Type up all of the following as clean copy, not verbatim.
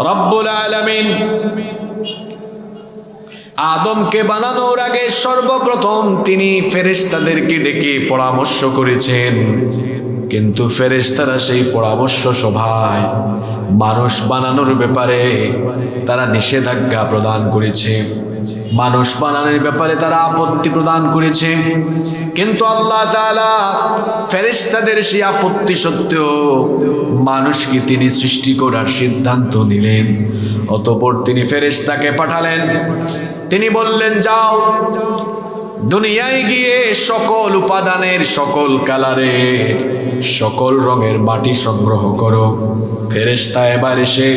রব্বুল আলামিন আদমকে বানানোর আগে সর্বপ্রথম তিনি ফেরেশতাদেরকে ডেকে পরামর্শ করেছেন, কিন্তু ফেরেশতারা সেই পরামর্শ সভায় মানুষ বানানোর ব্যাপারে তারা নিষেধাজ্ঞা প্রদান করেছে, মানুষ বানানোর ব্যাপারে তারা আপত্তি প্রদান করেছে। কিন্তু আল্লাহ তাআলা ফেরেশতাদের সেই আপত্তি সত্ত্বেও মানুষকে তিনি সৃষ্টি করার সিদ্ধান্ত নিলেন। অতঃপর তিনি ফেরেশতাকে পাঠালেন, তিনি বললেন, যাও দুনিয়ায় গিয়ে সকল উপাদানের, সকল কালারের, সকল রঙের মাটি সংগ্রহ করো। ফেরেশতা এবার এসে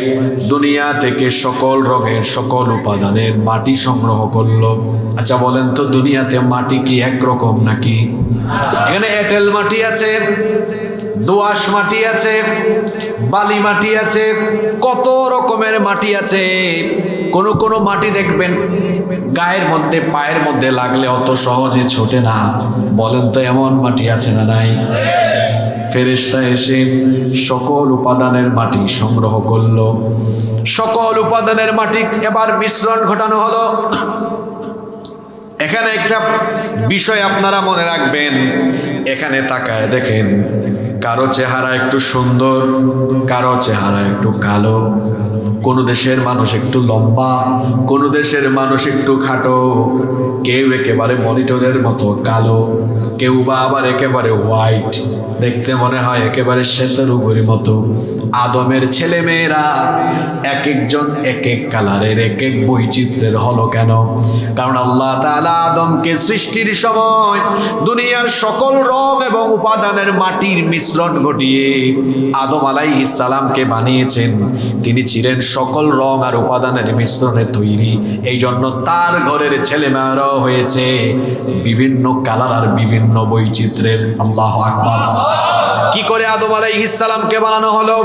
দুনিয়া থেকে সকল রঙের, সকল উপাদানের মাটি সংগ্রহ করলো। আচ্ছা বলেন তো, দুনিয়াতে মাটি কি একরকম নাকি? এখানে এঁটেল মাটি আছে, দোআঁশ মাটি আছে, বালি মাটি আছে, কত রকমের মাটি আছে। কোন কোন মাটি দেখবেন গায়ের মধ্যে, পায়ের মধ্যে লাগলে অত সহজে ছোটে না। বলেন তো এমন মাটি আছে না নাই? ফেরেশতা এসে সকল উপাদানের মাটি সংগ্রহ করলো। সকল উপাদানের মাটি এবার মিশ্রণ ঘটানো হলো। এখানে একটা বিষয় আপনারা মনে রাখবেন, এখানে তাকায় দেখেন, কারো চেহারা একটু সুন্দর, কারো চেহারা একটু কালো, কোন দেশের মানুষ একটু লম্বা, কোন দেশের মানুষ একটু খাটো, কেউ একেবারে মনিটরের মতো কালো, কেউ বা আবার একেবারে হোয়াইট, দেখতে মনে হয় একেবারে শ্বেতরুগের মতো। আদমের ছেলে মেয়েরা এক একজন এক এক কালারের, এক এক বৈচিত্র্যের হলো কেন? কারণ আল্লাহ তাআলা আদমকে সৃষ্টির সময় দুনিয়ার সকল রং এবং উপাদানের মাটির মিশ্রণ ঘটিয়ে আদম আলাইহিস সালামকে বানিয়েছেন। তিনি ছিলেন সকল রং আর উপাদানের মিশ্রণে তৈরি। এই জন্য তার ঘরের ছেলে মেয়েরাও হয়েছে বিভিন্ন কালার আর বিভিন্ন বৈচিত্র্যের। আল্লাহু আকবার। কি করে আদম আলাইহিস সালামকে বানানো হলো?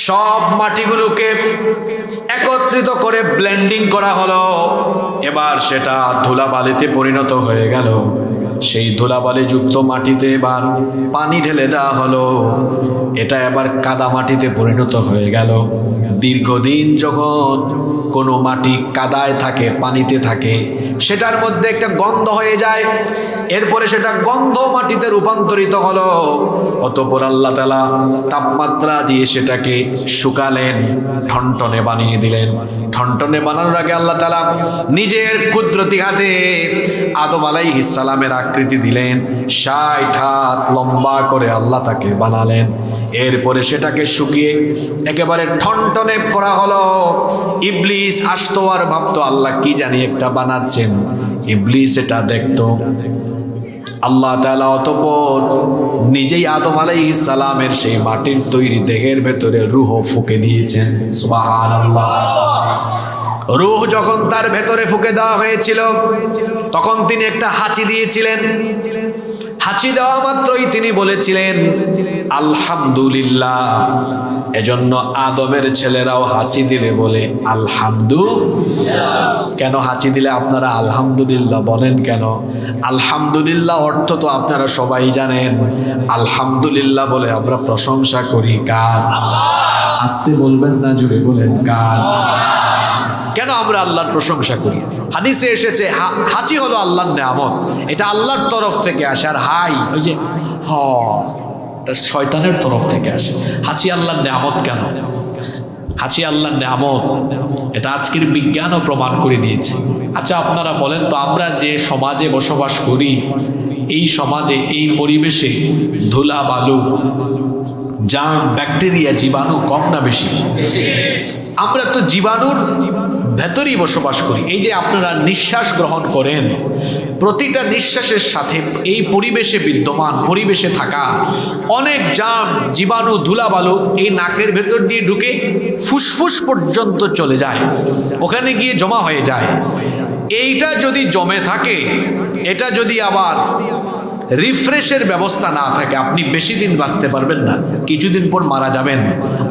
সব মাটিগুলোকে একত্রিত করে ব্লেন্ডিং করা হলো। এবার সেটা ধুলাবালিতে পরিণত হয়ে গেল। সেই ধুলাবালি যুক্ত মাটিতে এবার পানি ঢেলে দেওয়া হলো। এটা এবার কাদা মাটিতে পরিণত হয়ে গেল। দীর্ঘদিন যখন কোনো মাটি কাদায় থাকে, পানিতে থাকে, সেটার মধ্যে একটা গন্ধ হয়ে যায়। এরপরে সেটা গন্ধ মাটিতে রূপান্তরিত হলো। অতঃপর আল্লাহ তাআলা তাপমাত্রা দিয়ে সেটাকে শুকালেন, ঠনঠনে বানিয়ে দিলেন। ঠনঠনে বানানোর আগে আল্লাহ তাআলা নিজের কুদরতি হাতে আদম আলাইহিস সালামের আকৃতি দিলেন। ৬০ হাত লম্বা করে আল্লাহ তাকে বানালেন। এরপরে সেটাকে শুকিয়ে একেবারে ঠনঠনে করা হলো। ইবলিস আসতো আর ভাবতো আল্লাহ কি জানি একটা বানাচ্ছেন। ইবলিস এটা দেখতো। আল্লাহ তাআলা অতঃপর নিজেই আদম আলাইহিস সালামের সেই মাটির তৈরি দেহের ভেতরে রূহ ফুঁকে দিয়েছেন। সুবহানাল্লাহ। রূহ যখন তার ভেতরে ফুঁকে দেওয়া হয়েছিল, তখন তিনি একটা হাঁচি দিয়েছিলেন। হাঁচি দেওয়া মাত্রই তিনি বলেছিলেন আলহামদুলিল্লাহ। এজন্য আদমের ছেলেরাও হাঁচি দিলে বলে আলহামদুলিল্লাহ। কেন হাঁচি দিলে আপনারা আলহামদুলিল্লাহ বলেন কেন? আলহামদুলিল্লাহ অর্থ তো আপনারা সবাই জানেন। আলহামদুলিল্লাহ বলে আমরা প্রশংসা করি কার? আস্তে বলবেন না, জুড়ে বলেন কার? কেন আমরা আল্লাহর প্রশংসা করি? হাদিসে এসেছে হাঁচি হলো আল্লাহর নেয়ামত, এটা আল্লাহর তরফ থেকে আসে। আর হাই ওই যে তা শয়তানের তরফ থেকে আসে। হাঁচি আল্লাহর নেয়ামত কেন? হাঁচি আল্লাহর নেয়ামত, এটা আজকের বিজ্ঞানও প্রমাণ করে দিয়েছে। আচ্ছা আপনারা বলেন তো, আমরা যে সমাজে বসবাস করি, এই সমাজে, এই পরিবেশে ধুলা বালু, জার্ম, ব্যাকটেরিয়া, জীবাণু কম না বেশি? আমরা তো জীবাণুর ভেতরেই বসবাস করি। এই যে আপনারা নিঃশ্বাস গ্রহণ করেন, প্রতিটা নিঃশ্বাসের সাথে এই পরিবেশে বিদ্যমান, পরিবেশে থাকা অনেক জার্ম, জীবাণু, ধুলাবালু এই নাকের ভেতর দিয়ে ঢুকে ফুসফুস পর্যন্ত চলে যায়, ওখানে গিয়ে জমা হয়ে যায়। এইটা যদি জমে থাকে, এটা যদি আবার রিফ্রেশের ব্যবস্থা না থাকে, আপনি বেশি দিন বাঁচতে পারবেন না। কি কিছুদিন পর মারা যাবেন।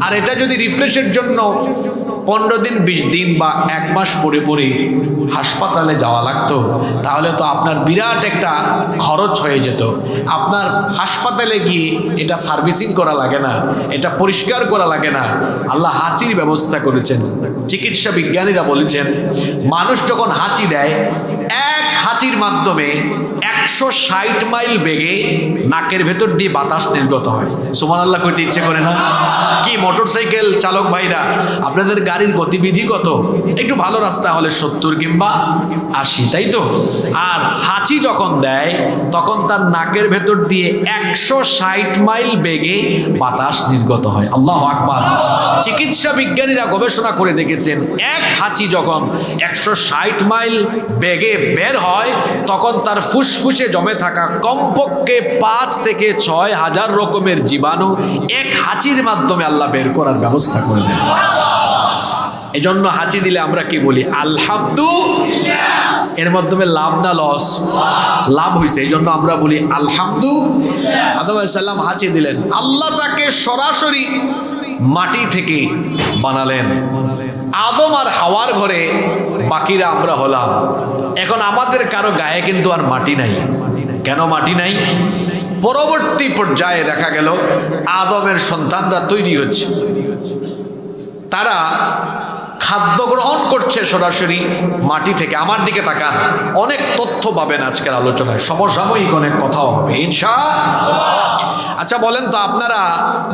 আর এটা যদি রিফ্রেশের জন্য 15 দিন 20 দিন বা 1 মাস পরে পরে হাসপাতালে যাওয়া লাগতো, তাহলে তো আপনার বিরাট একটা খরচ হয়ে যেত। আপনার হাসপাতালে গিয়ে এটা সার্ভিসিং করা লাগে না, এটা পরিষ্কার করা লাগে না। আল্লাহ হাঁচির ব্যবস্থা করেছেন। চিকিৎসা বিজ্ঞানীরা বলেছেন, মানুষ যখন হাঁচি দেয়, এক হাঁচির মাধ্যমে 160 মাইল বেগে নাকের ভেতর দিয়ে বাতাস নির্গত হয়। সুবহানাল্লাহ কইতে ইচ্ছে করে না? কি মোটরসাইকেল চালক ভাইরা, আপনাদের গাড়ির গতিবিধি কত? একটু ভালো রাস্তা হলে 70 কিংবা 80, তাই তো? আর হাঁচি যখন দেয় তখন তার নাকের ভেতর দিয়ে 160 মাইল বেগে বাতাস নির্গত হয়। আল্লাহু আকবার। চিকিৎসা বিজ্ঞানীরা গবেষণা করে দেখেছেন, এক হাঁচি যখন 160 মাইল বেগে বের হয়, তখন তার ফুসফুসে জমে থাকা কমপক্ষে 5 থেকে 6 হাজার রকমের জীবাণু এক হাঁচির মাধ্যমে আল্লাহ বের করার ব্যবস্থা করে দেন। এজন্য হাঁচি দিলে আমরা কি বলি? আলহামদুলিল্লাহ। এর মাধ্যমে লাভ না লস? লাভ হয়েছে, এই জন্য আমরা বলি আলহামদুলিল্লাহ। আদম আলাইহিস সালাম হাঁচি দিলেন, আল্লাহ তাকে সরাসরি মাটি থেকে বানালেন। আদম আর হাওয়ার ঘরে বাকিরা আমরা হলাম। এখন আমাদের কারো গায়ে কিন্তু আর মাটি নাই। কেন মাটি নাই? পরবর্তী পর্যায়ে দেখা গেল আদমের সন্তানরা তৈরি হচ্ছে, তারা খাদ্য গ্রহণ করছে সরাসরি মাটি থেকে। আমার দিকে তাকান, অনেক তথ্য পাবেন আজকের আলোচনায়, সমসাময়িক অনেক কথাও হবে ইনশাআল্লাহ। আচ্ছা বলেন তো, আপনারা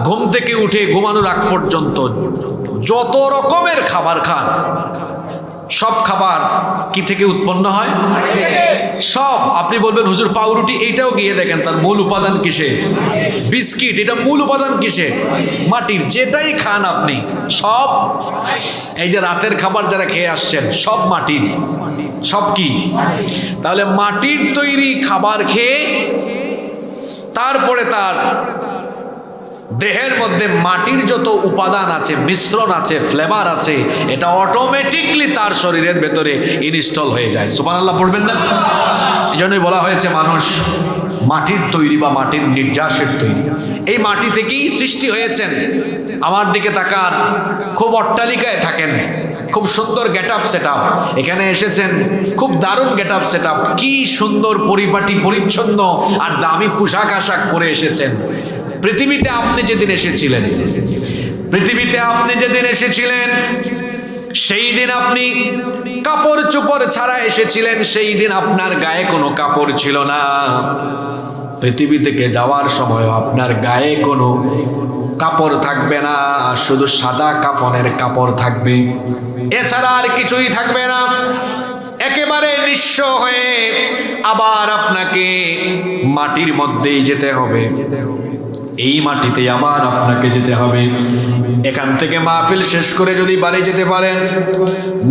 ঘুম থেকে উঠে ঘুমানোর আগ পর্যন্ত যত রকমের খাবার খান, সব খাবার কি থেকে উৎপন্ন হয়? সব। আপনি বলবেন হুজুর পাউরুটি, এইটাও গিয়ে দেখেন তার মূল উপাদান কিসে? বিস্কিট, এটা মূল উপাদান কিসে? মাটির। যেটাই খান আপনি সব, এই যে রাতের খাবার যারা খেয়ে আসছেন সব মাটির। সব কি? তাহলে মাটির তৈরি খাবার খেয়ে তারপরে তার দেহের মধ্যে মাটির যত উপাদান আছে, মিশ্রণ আছে, ফ্লেভার আছে, এটা অটোমেটিকলি তার শরীরের ভেতরে ইনস্টল হয়ে যায়। সুবহানাল্লাহ পড়বেন না? এই জন্যই বলা হয়েছে মানুষ মাটির তৈরি বা মাটির নির্যাসের তৈরি। এই মাটি থেকেই সৃষ্টি হয়েছেন। আমার দিকে তাকান, খুব অট্টালিকায় থাকেন, খুব সুন্দর গেট আপ সেট আপ, এখানে এসেছেন খুব দারুণ গেট আপ সেট আপ, কি সুন্দর পরিপাটি পরিচ্ছন্ন আর দামি পোশাক আশাক পরে এসেছেন। পৃথিবীতে আপনি যেদিন এসেছিলেন, সেই দিন আপনি কাপড় চোপড় ছাড়া এসেছিলেন, সেই দিন আপনার গায়ে কোনো কাপড় ছিল না। পৃথিবী থেকে যাওয়ার সময় আপনার গায়ে কোনো কাপড় থাকবে না, শুধু সাদা কাফনের কাপড় থাকবে, এছাড়া আর কিছুই থাকবে না। একেবারে নিঃস্ব হয়ে আবার আপনাকে মাটির মধ্যেই যেতে হবে, এই মাটিতে আবার আপনাকে যেতে হবে। এখান থেকে মাহফিল শেষ করে যদি বাড়ি যেতে পারেন,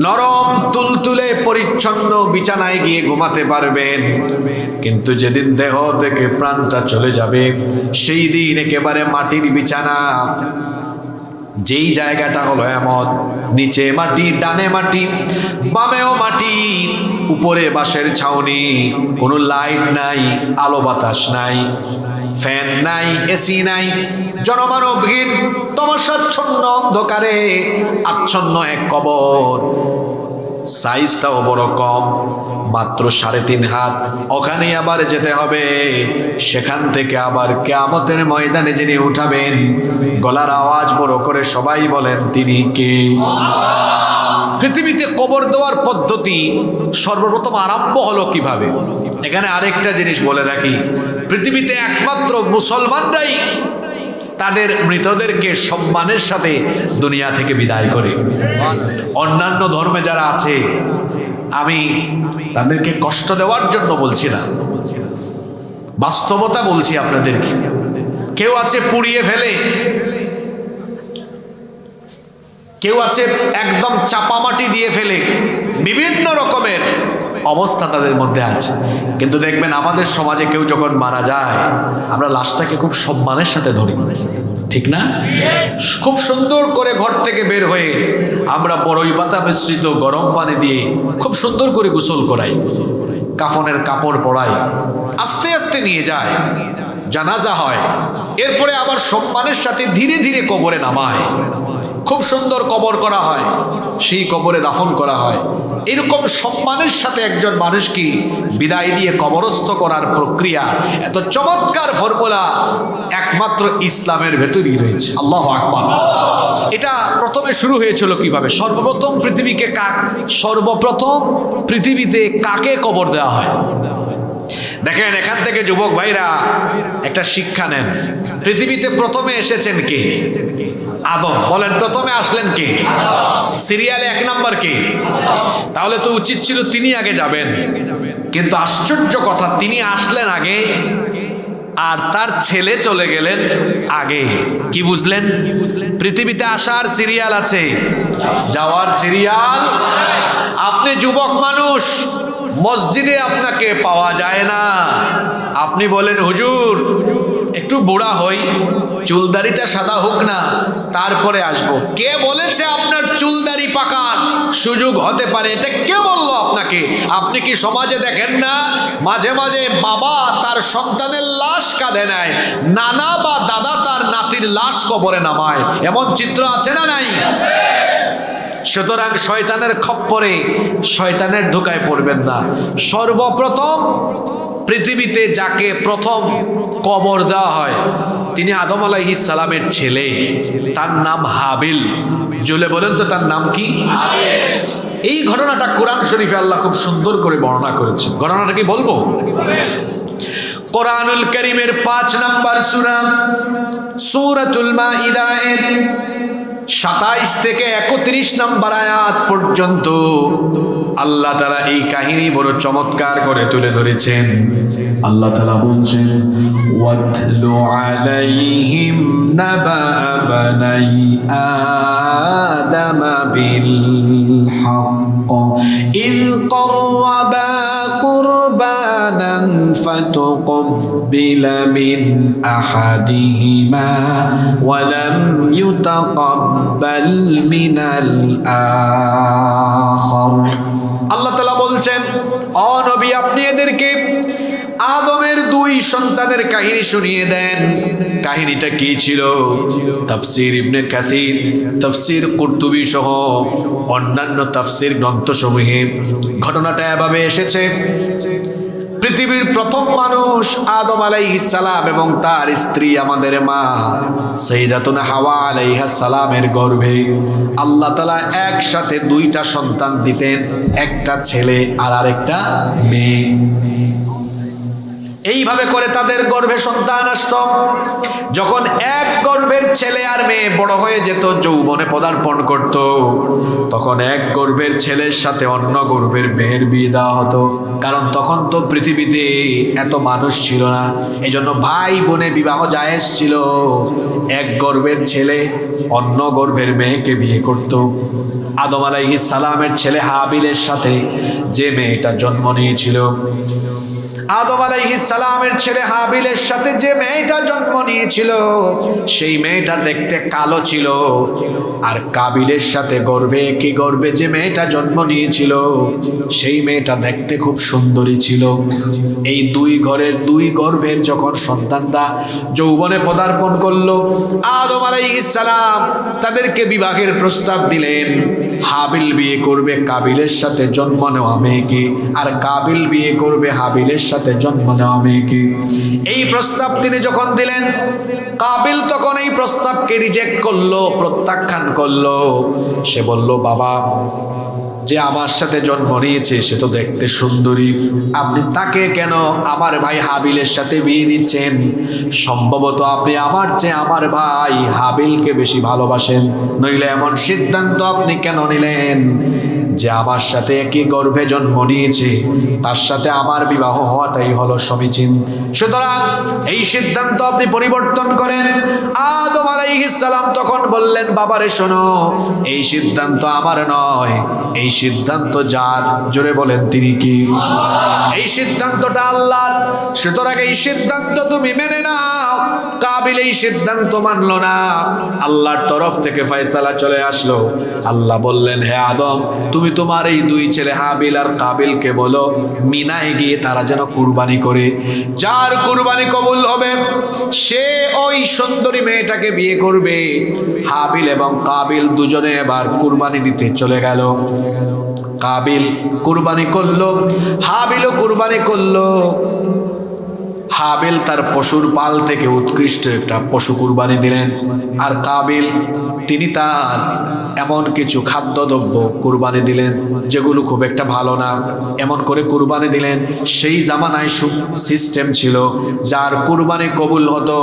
নরম তুলতুলে পরিচ্ছন্ন বিছানায় গিয়ে ঘুমাতে পারবেন। কিন্তু যেদিন দেহ থেকে প্রাণটা চলে যাবে, সেই দিন একেবারে মাটির বিছানা। যেই জায়গাটা হলো এমন, নিচে মাটি, ডানে মাটি, বামেও মাটি, উপরে বাঁশের ছাউনি, কোনো লাইট নাই, আলো বাতাস নাই, ফ্যান নাই, এসি নাই, জনমানবহীন তমসাচ্ছন্ন অন্ধকারে আচ্ছন্ন এক কবর। সাইজটাও বড় কম, মাত্র 3.5 হাত। ওখানে আবার যেতে হবে, সেখান থেকে আবার কিয়ামতের ময়দানে যিনি উঠাবেন, গলার আওয়াজ বড় করে সবাই বলেন তিনি কে? পৃথিবীতে কবর দেওয়ার পদ্ধতি সর্বপ্রথম আরম্ভ হলো কিভাবে? এখানে আরেকটা জিনিস বলে রাখি, পৃথিবীতে একমাত্র মুসলমানরাই তাদের মৃতদেরকে সম্মানের সাথে দুনিয়া থেকে বিদায় করে। অন্যান্য ধর্মে যারা আছে, আমি তাদেরকে কষ্ট দেওয়ার জন্য বলছি না, বাস্তবতা বলছি আপনাদেরকে। কেউ আছে পুড়িয়ে ফেলে, কেউ আছে একদম চাপামাটি দিয়ে ফেলে, বিভিন্ন রকমের অবস্থা তাদের মধ্যে আছে। কিন্তু দেখবেন আমাদের সমাজে কেউ যখন মারা যায়, আমরা লাশটাকে খুব সম্মানের সাথে ধরি, ঠিক না? খুব সুন্দর করে ঘর থেকে বের হয়ে আমরা বড়ই পাতা মিশ্রিত গরম পানি দিয়ে খুব সুন্দর করে গোসল করাই, কাফনের কাপড় পরাই, আস্তে আস্তে নিয়ে যায়। জানাজা হয়, এরপরে আবার সম্মানের সাথে ধীরে ধীরে কবরে নামায়, খুব সুন্দর কবর করা হয়, সেই কবরে দাফন করা হয়। এরকম সম্মানের সাথে একজন মানুষকে বিদায় দিয়ে কবরস্থ করার প্রক্রিয়া, এত চমৎকার ফর্মুলা একমাত্র ইসলামের ভেতরই রয়েছে। আল্লাহু আকবার। এটা প্রথমে শুরু হয়েছিল কিভাবে? সর্বপ্রথম পৃথিবীতে কাকে কবর দেওয়া হয়? দেখেন, এখান থেকে যুবক ভাইরা একটা শিক্ষা নেন। পৃথিবীতে প্রথমে এসেছেন কে? আদম। বলেন, প্রথমে আসলেন কে? সিরিয়ালে 1 নাম্বার কে? তাহলে তো উচিত ছিল তিনি আগে যাবেন, কিন্তু আশ্চর্য কথা, তিনি আসলেন আগে আর তার ছেলে চলে গেলেন আগে। কি বুঝলেন? পৃথিবীতে আসার সিরিয়াল আছে, যাওয়ার সিরিয়াল। আপনি যুবক মানুষ, মসজিদে আপনাকে পাওয়া যায় না। আপনি বলেন, হুজুর একটু বুড়া হই, চুলদাড়িটা সাদা হোক না, তারপরে আসবো। কে বলেছে আপনার চুলদাড়ি পাকার সুযোগ হতে পারে? এটা কে বললো আপনাকে? আপনি কি সমাজে দেখেন না, মাঝে মাঝে বাবা তার সন্তানের লাশ কাঁধে নেয়, নানা বা দাদা তার নাতির লাশ কবরে নামায়, এমন চিত্র আছে না নাই? সুতরাং শয়তানের খপ্পরে, শয়তানের ধোকায় পড়বেন না। সর্বপ্রথম পৃথিবীতে যাকে প্রথম কবর দেওয়া হয়, তিনি আদম আলাইহিস সালামের ছেলে, তার নাম হাবিল। জুলে বলেন তো, তার নাম কি? এই ঘটনাটা কোরআন শরীফে আল্লাহ খুব সুন্দর করে বর্ণনা করেছেন। ঘটনাটা কি বলবো? কোরআনুল কারীমের 5 নম্বর সূরা, সূরাতুল মাইদা এর 27 থেকে 31 নম্বর আয়াত পর্যন্ত আল্লাহ তাআলা এই কাহিনী বড় চমৎকার করে তুলে ধরেছেন। আল্লাহ তাআলা বলছেন, ওয়াতলু আলাইহিম নাবা বানাই আদম বিল হক ইয ক্বাররাবা কুরবানান ফাতুকব্বিলা মিন আহাদিহিমা ওয়া লাম ইউতাকাব্বাল মিনাল আখার। আল্লাহ তাআলা বলছেন, ও নবী, আপনি এদেরকে আদমের 2 সন্তানের কাহিনী শুনিয়ে দেন। কাহিনীটা কি ছিল? তাফসীর ইবনে কাসির, তাফসীর কুরতুবী সহ অন্যান্য তাফসীর গ্রন্থসমূহে ঘটনাটা এভাবে এসেছে। পৃথিবীর প্রথম মানুষ আদম আলাইহিস সালাম এবং তার স্ত্রী আমাদের মা সাইয়্যিদাতুনা হাওয়া আলাইহাস সালামের গর্ভে আল্লাহ তাআলা একসাথে 2টা সন্তান দিতেন, একটা ছেলে আর আরেকটা মেয়ে। এইভাবে করে তাদের গর্ভে সন্তান আসতো। যখন এক গর্ভের ছেলে আর মেয়ে বড় হয়ে যেত, যৌবনে পদার্পণ করত, তখন এক গর্ভের ছেলের সাথে অন্য গর্ভের মেয়ের বিয়ে দেওয়া হতো। কারণ তখন তো পৃথিবীতে এত মানুষ ছিল না, এজন্য ভাই বোনে বিবাহ জায়েজ ছিল। এক গর্ভের ছেলে অন্য গর্ভের মেয়েকে বিয়ে করত। আদম আলাইহিস সালামের ছেলে হাবিলের সাথে যে মেয়েটা জন্ম নিয়েছিল, আদম আলাইহিস সালামের ছেলে হাবিলের সাথে যে মেয়েটা জন্ম নিয়েছিল, সেই মেয়েটা দেখতে কালো ছিল। আর কাবিলের সাথে একই গর্ভে যে মেয়েটা জন্ম নিয়েছিল, সেই মেয়েটা দেখতে খুব সুন্দরী ছিল। এই 2 গর্ভের যখন সন্তানরা যৌবনে পদার্পণ করলো, আদম আলাইহিস সালাম তাদেরকে বিবাহের প্রস্তাব দিলেন। হাবিল বিয়ে করবে কাবিলের সাথে জন্ম নেওয়া মেয়েকে, আর কাবিল বিয়ে করবে হাবিলের সাথে জন্ম নেওয়া মেয়েকে। এই প্রস্তাব তিনি যখন দিলেন, কাবিল তখন এই প্রস্তাবকে রিজেক্ট করলো, প্রত্যাখ্যান করলো। সে বলল, বাবা, যে আমার সাথে জন্ম নিয়েছে সে তো দেখতে সুন্দরী, আপনি তাকে কেন আমার ভাই হাবিলের সাথে বিয়ে দিচ্ছেন? সম্ভবত আপনি আমার চেয়ে আমার ভাই হাবিলকে বেশি ভালোবাসেন, নইলে এমন সিদ্ধান্ত আপনি কেন নিলেন যে আমার সাথে একই গর্ভে জন্ম নিয়েছে, তার সাথে আমার বিবাহ হওয়াটাই হলো সমীচীন। সুতরাং এই সিদ্ধান্ত আপনি পরিবর্তন করেন। আদম আলাইহিস সালাম তখন বললেন, বাবারে শোনো, এই সিদ্ধান্ত আমার নয়, এই সিদ্ধান্ত যার, জোরে বলেন তিনি কি? এই সিদ্ধান্তটা আল্লাহর। সুতরাং এই সিদ্ধান্ত তুমি মেনে নাও। কাবিল এই সিদ্ধান্ত মানলো না, আল্লাহর তরফ থেকে ফয়সালা চলে আসলো। আল্লাহ বললেন, হে আদম, তুমি তুমি তোমার এই দুই ছেলে হাবিল আর কাবিলকে বলো মিনায় গিয়ে তারা যেন কুরবানি করে, যার কুরবানি কবুল হবে সে ওই সুন্দরী মেয়েটাকে বিয়ে করবে। হাবিল এবং কাবিল দুজনে এবার কুরবানি দিতে চলে গেল। কাবিল কুরবানি করলো, হাবিলও কুরবানি করলো। হাবিল তার পশুর পাল থেকে উৎকৃষ্ট একটা পশু কুরবানি দিলেন, আর কাবিল তিনি তার এমন কিছু খাদ্যদ্রব্য কুরবানি দিলেন যেগুলো খুব একটা ভালো না, এমন করে কুরবানি দিলেন। সেই জামানায় সিস্টেম ছিল, যার কুরবানি কবুল হতো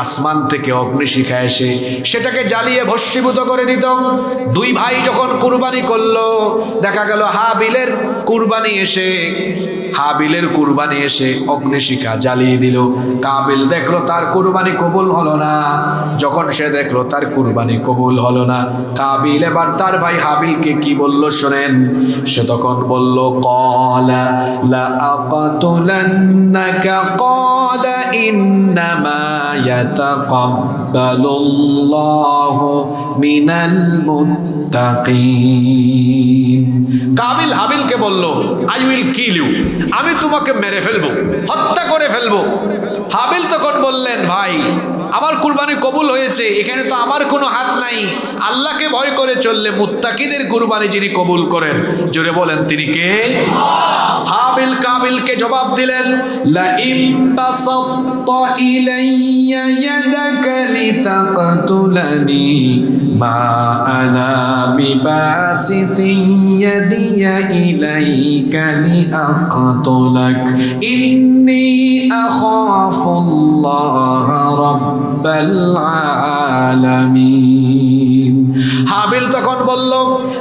আসমান থেকে অগ্নিশিখা এসে সেটাকে জ্বালিয়ে ভস্মীভূত করে দিত। দুই ভাই যখন কুরবানি করলো, দেখা গেল হাবিলের কুরবানি এসে অগ্নিশিখা জ্বালিয়ে দিল। কাবিল দেখলো তার কুরবানি কবুল হলো না। যখন সে দেখলো তার কুরবানি কবুল হলো না, কাবিল এবার তার ভাই হাবিলকে কি বলল শোনেন। সে তখন বলল, ক্বালা লা আকাতুলান্নাকা ক্বালা ইন্নামা ইয়াতাকাব্বালুল্লাহু মিনাল মুত্তাকিন। কাবিল হাবিলকে বলল, আই উইল কিল ইউ, আমি তোমাকে মেরে ফেলবো, হত্যা করে ফেলবো। হাবিল তখন বললেন, ভাই আমার কুরবানি কবুল হয়েছে, এখানে তো আমার কোনো হাত নাই। আল্লাহকে ভয় করে চললে মুত্তাকিদের কুরবানি যিনি কবুল করেন, জোরে বলেন তিনি কে? হাবিল কাবিলকে জবাব দিলেন, লা ইম বাসাত্তা ইলাইয়া ইয়াদাকা লিতাকতুলানি মা আনা বিবাসিতিন ইয়াদিয়া ইলাইকা লিআকতুলাক ইন্নী আখাফুল্লাহ রাব্বাল আলামিন। হাবিল তখন বলল,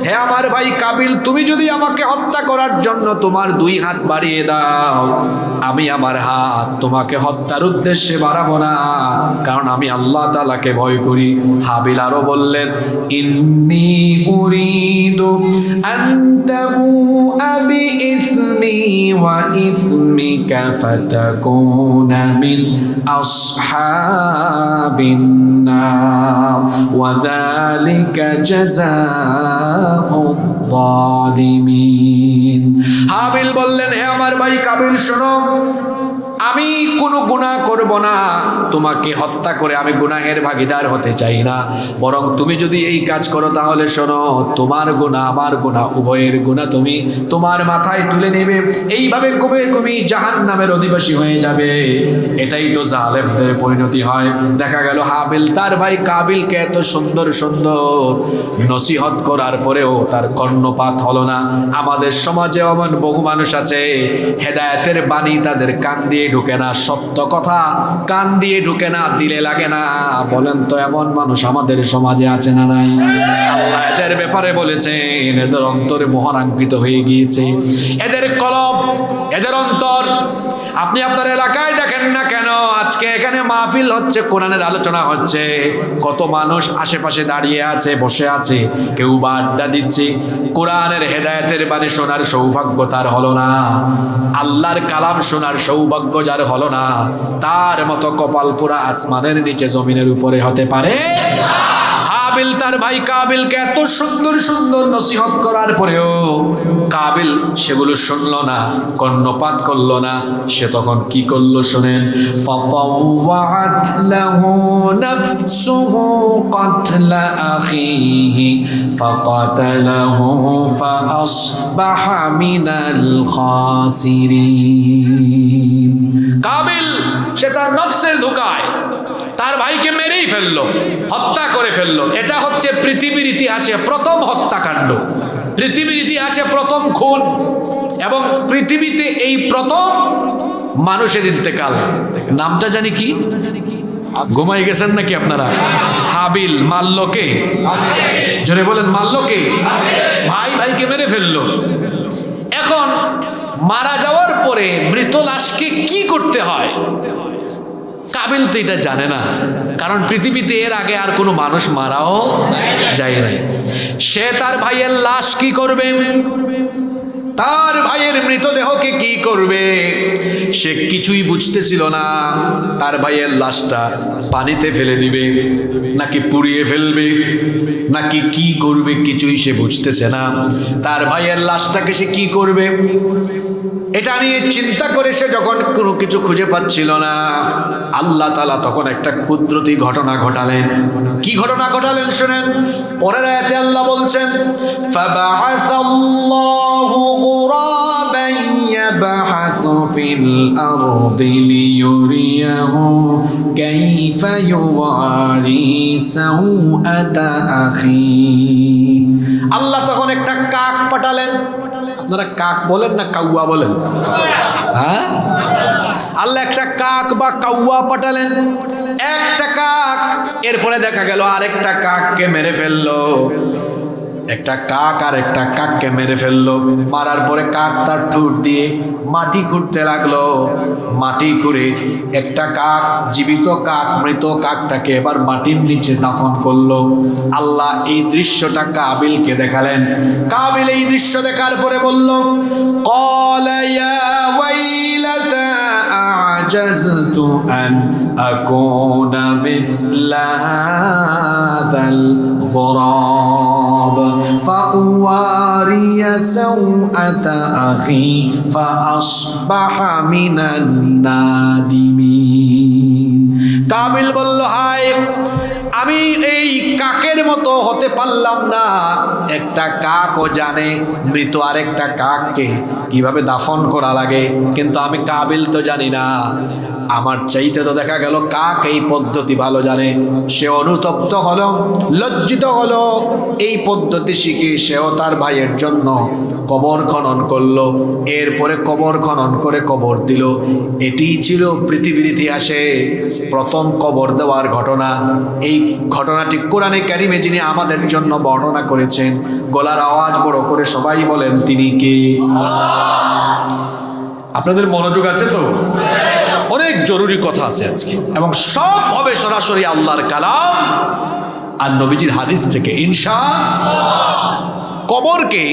হে আমার ভাই কাবিল, তুমি যদি আমাকে হত্যা করার জন্য তোমার দুই হাত বাড়িয়ে দাও, আমি আমার হাত তোমাকে হত্যার উদ্দেশ্যে বাড়াবো না, কারণ আমি আল্লাহ তাআলাকে ভয় করি। হাবিল আরো বললেন, ইন্নী উরিদু আন তাবুআ বিইসমি ওয়া ইসমিকা ফাতাকুনা মিন আসহাবিন নার ওয়া যালিকা জাযাউয যালিমিন। হাবিল বললেন, হে আমার ভাই কাবিল শোনো, আমি কোনো গুনাহ করব না, তোমাকে হত্যা করে আমি গুনাহের ভাগীদার হতে চাই না। বরং তুমি যদি এই কাজ করো তাহলে শোনো, তোমার গুনাহ আমার গুনাহ উভয়ের গুনাহ তুমি তোমার মাথায় তুলে নেবে। এইভাবে কবে তুমি জাহান্নামের অধিবাসী হয়ে যাবে। এটাই তো জালেমদের পরিণতি হয়। দেখা গেল হাবিল তার ভাই কাবিলকে এত সুন্দর সুন্দর নসিহত করার পরেও তার কর্ণপাত হলো না। আমাদের সমাজে এমন বহু মানুষ আছে, হেদায়েতের বাণী তাদের কান দিয়ে ঢুকে না, সত্য কথা কান দিয়ে ঢুকে না, দিলে লাগে না। বলেন তো এমন মানুষ আমাদের সমাজে আছে না নাই? আল্লাহ এদের ব্যাপারে বলেছেন, এদের অন্তরে মোহরাঙ্কিত হয়ে গিয়েছে, এদের কলব, এদের অন্তর। আপনি আপনার এলাকায় দেখেন না কেন, আজকে এখানে মাহফিল হচ্ছে, কোরআনের আলোচনা হচ্ছে, কত মানুষ আশেপাশে দাঁড়িয়ে আছে, বসে আছে, কেউ বা আড্ডা দিচ্ছে। কোরআনের হেদায়েতের বাণী শোনার সৌভাগ্য তার হলো না, আল্লাহর কালাম শোনার সৌভাগ্য যার হলো না, তার মতো কপাল পুরা আসমানের নিচে জমিনের উপরে হতে পারে? হাবিল তার ভাই কাবিলকে এত সুন্দর সুন্দর নসিহত করার পরেও কাবিল সেগুলো শুনলো না, কর্ণপাত করলো না। সে তখন কি করলো শোনেন, ফাতাওয়াত লাহু নাফসুহু কাতলা আখিহি ফাকাতালাহু ফাআসবাহা মিনাল খাসিরিন। কাবিল সে তার নফসের ধোঁকায় তার ভাইকে মেরেই ফেললো, হত্যা করে ফেললো। এটা হচ্ছে পৃথিবীর ইতিহাসে প্রথম হত্যাকাণ্ড, পৃথিবীর ইতিহাসে প্রথম খুন, এবং পৃথিবীতে এই প্রথম মানুষের ইন্তেকাল। নামটা জানি কি? ঘুমাই গেছেন নাকি আপনারা? হাবিল মারলো কে? জোরে বলেন, মারলো কে? ভাই ভাইকে মেরে ফেললো। এখন মারা যাওয়ার পরে মৃত লাশকে কি করতে হয় কাবিল তো এটা জানে না, কারণ পৃথিবীতে এর আগে আর কোনো মানুষ মারাও যায় নাই। সে তার ভাইয়ের লাশ কি করবে? তার ভাইয়ের মৃতদেহকে কি করবে সে কিছুই বুঝতেছিল না। তার ভাইয়ের লাশটা পানিতে ফেলে দিবে নাকি পুড়িয়ে ফেলবে নাকি কি করবে কিছুই সে বুঝতেছে না। তার ভাইয়ের লাশটাকে সে কি করবে এটা নিয়ে চিন্তা করে সে যখন কোনো কিছু খুঁজে পাচ্ছিল না, আল্লাহ তাআলা তখন একটা কুদরতি ঘটনা ঘটালেন। কি ঘটনা ঘটালেন শুনেন। পরের আয়াতে আল্লাহ বলছেন, ফাবাআসাল্লাহু গুরাবান ইয়াবহাসু ফিল আরদি লিয়ুরিয়াহু কাইফা ইউওয়ারি সাওআতা আখি। আল্লাহ তখন একটা কাক পাঠালেন। আপনারা কাক বলেন না কাউয়া বলেন? হ্যাঁ, আল্লাহ একটা কাক বা কাউয়া পাঠালেন। একটা কাক, এরপরে দেখা গেল আরেকটা কাককে মেরে ফেললো। একটা কাক আর একটা কাককে মেরে ফেললো। মারার পরে কাক তার ঠোঁট দিয়ে মাটি খুঁড়তে লাগলো। মাটি খুঁড়ে একটা কাক, জীবিত কাক, মৃত কাকটাকে এবার মাটির নিচে দাফন করলো। আল্লাহ এই দৃশ্যটা কাবিলকে দেখালেন। কাবিল এই দৃশ্য দেখার পরে বলল, ক্বালা ইয়া ওয়াইলাতা আ'জাজতু আন আকুনা মিথলা হাযাল গুরাব ফাওয়ারিয়া সাওআতা আখি ফাআসবাহা মিনান নাদিমিন। কাবিল বলল, হায়, আমি এই কাকের মতো হতে পারলাম না। একটা কাকও জানে মৃত আরেকটা কাককে কিভাবে দাফন করা লাগে, কিন্তু আমি কাবিল তো জানি না। আমার চাইতে তো দেখা গেল কাক এই পদ্ধতি ভালো জানে। সে অনুতপ্ত হলো, লজ্জিত হলো। এই পদ্ধতি শিখে সেও তার ভাইয়ের জন্য কবর খনন করলো। এরপরে কবর খনন করে কবর দিল। এটিই ছিল পৃথিবীর ইতিহাসে প্রথম কবর দেওয়ার ঘটনা। এই ঘটনাটি কোরআনে কারিমে যিনি আমাদের জন্য বর্ণনা করেছেন, গলার আওয়াজ বড় করে সবাই বলেন, তিনি কে? আপনাদের মনোযোগ আছে তো? অনেক জরুরি কথা আছে আজকে, এবং সব হবে সরাসরি আল্লাহর কালাম আর নবীজির হাদিস থেকে ইনশাআল্লাহ। কবরকে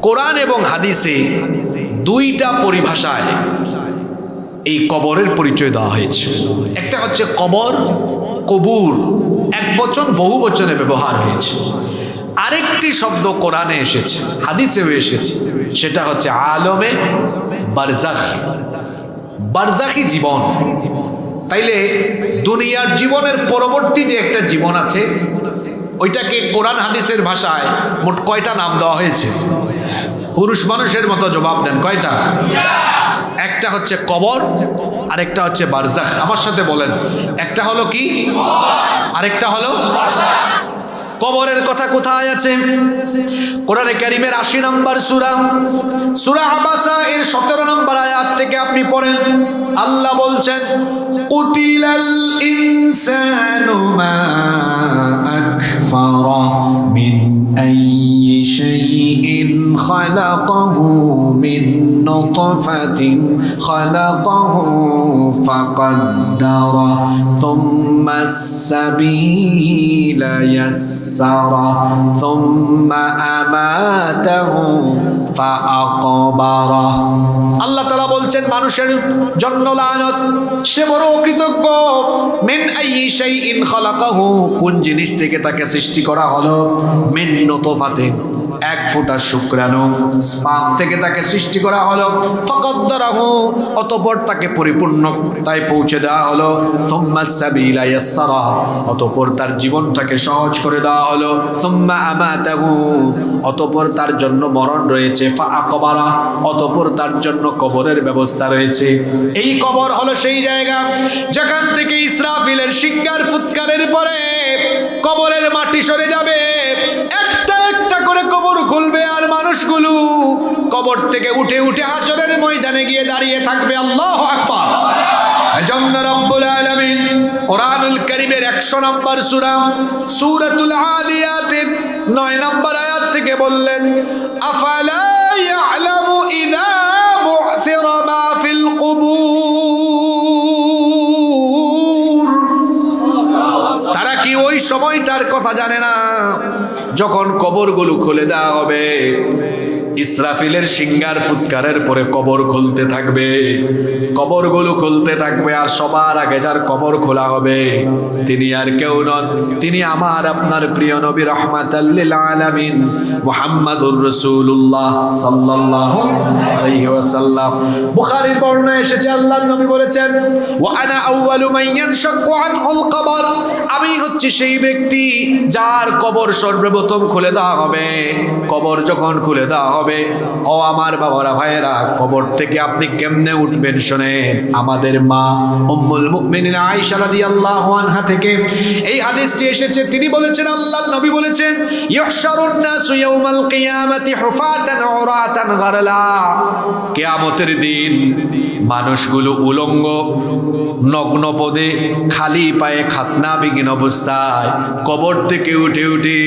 কোরআন এবং হাদিসে দুইটা পরিভাষায় এই কবরের পরিচয় দেওয়া হয়েছে। একটা হচ্ছে কবর, কবুর, এক বচন বহু বচনে ব্যবহার হয়েছে। আরেকটি শব্দ কোরআনে এসেছে, হাদিসেও এসেছে, সেটা হচ্ছে আলমে বারজাখ, বারজাখি জীবন। তাইলে দুনিয়ার জীবনের পরবর্তী যে একটা জীবন আছে, ওইটাকে কোরআন হাদিসের ভাষায় মোট কয়টা নাম দেওয়া হয়েছে? পুরুষ মানুষের মতো জবাব দেন, কয়টা? একটা হচ্ছে কবর, আরেকটা হচ্ছে বারজাখ। আমার সাথে বলেন, একটা হলো কি, আরেকটা হলো? কবরের কথা কোথায় আছে? কোরআনে কারীমের ৮০ নম্বর সূরা, সূরা আবাসা এর ১৭ নম্বর আয়াত থেকে আপনি পড়েন। আল্লাহ বলছেন, কুতিলাল ইনসানু মা আকফারা মিন আইয়ি শাইইন খালাকাহু মিন নুতফাতিন খালাকাহু ফাকাদ্দারা থুম্মা আস-সাবিলা ইয়াসসারা থুম্মা আমাতাহু ফাআকবারা। আল্লাহ তাআলা বলছেন, মানুষের জন্য লানত, সে বড় অকৃতজ্ঞ। মিন আইয়ি শাইইন খালাকাহু, কোন জিনিস থেকে তাকে সৃষ্টি করা হলো? মিন নুতফাতিন, এক ফোঁটা শুক্রাণু, স্পার্ম থেকে তাকে সৃষ্টি করা হলো। ফাকাদ্দারাহু, অতঃপর তাকে পরিপূর্ণতায় পৌঁছে দেওয়া হলো। সুম্মা সাবিলা ইয়াসসারা, অতঃপর তার জীবনটাকে সহজ করে দেওয়া হলো। সুম্মা আমাতাহু, অতঃপর তার জন্য মরণ রয়েছে। ফাআকবারা, অতঃপর তার জন্য কবরের ব্যবস্থা রয়েছে। এই কবর হলো সেই জায়গা যেখান থেকে ইসরাফিলের শিঙ্গার ফুৎকারের পরে কবরের মাটি সরে যাবে। একটা একটা করে কবর খুলবে, আর মানুষগুলো কবর থেকে উঠে উঠে হাসরের ময়দানে গিয়ে দাঁড়িয়ে থাকবে। আল্লাহু আকবার। এজন্য রব্বুল আলামিন কোরআনুল কারীমের ১০০ নম্বর সূরা, সূরাতুল আদিয়াতের ৯ নম্বর আয়াত থেকে বললেন, আফালা ইয়ালামু ইযা বু'থিরা মা ফিল কুবুর। তারা কি ওই সময়টার কথা জানে না যখন কবরগুলো খুলে দেওয়া হবে? ইসরাফিলের সিঙ্গার ফুৎকারের পরে কবর খুলতে থাকবে, কবরগুলো খুলতে থাকবে। আর সবার আগে যার কবর খোলা হবে তিনি আর কেউ নন, তিনি আমার আপনার প্রিয় নবী রাহমাতাল লিল আলামিন মুহাম্মাদুর রাসূলুল্লাহ সাল্লাল্লাহু আলাইহি ওয়াসাল্লাম। বুখারীর বর্ণনায় এসেছে আল্লাহর নবী বলেছেন, ওয়া আনা আউয়ালু মান ইয়ানশাক্কু আনহুল কবর, আমি হচ্ছি সেই ব্যক্তি যার কবর সর্বপ্রথম খুলে দেওয়া হবে। কবর যখন খুলে দেওয়া হবে, ও আমার বাবারা ভাইয়েরা, কবর থেকে আপনি কেমনে উঠবেন শোনেন। আমাদের মা উম্মুল মুমিনিন আয়েশা রাদিয়াল্লাহু আনহা থেকে এই হাদিসটি এসেছে। তিনি বলেছেন, আল্লাহর নবী বলেছেন, ইহশারুন নাসু ইয়াউমাল কিয়ামাতি হুফাতান উরাতান গারলা, কিয়ামতের দিন মানুষগুলো উলঙ্গ নগ্ন পদে খালি পায়ে খাতনাবিহীন অবস্থায় কবর থেকে উঠে উঠে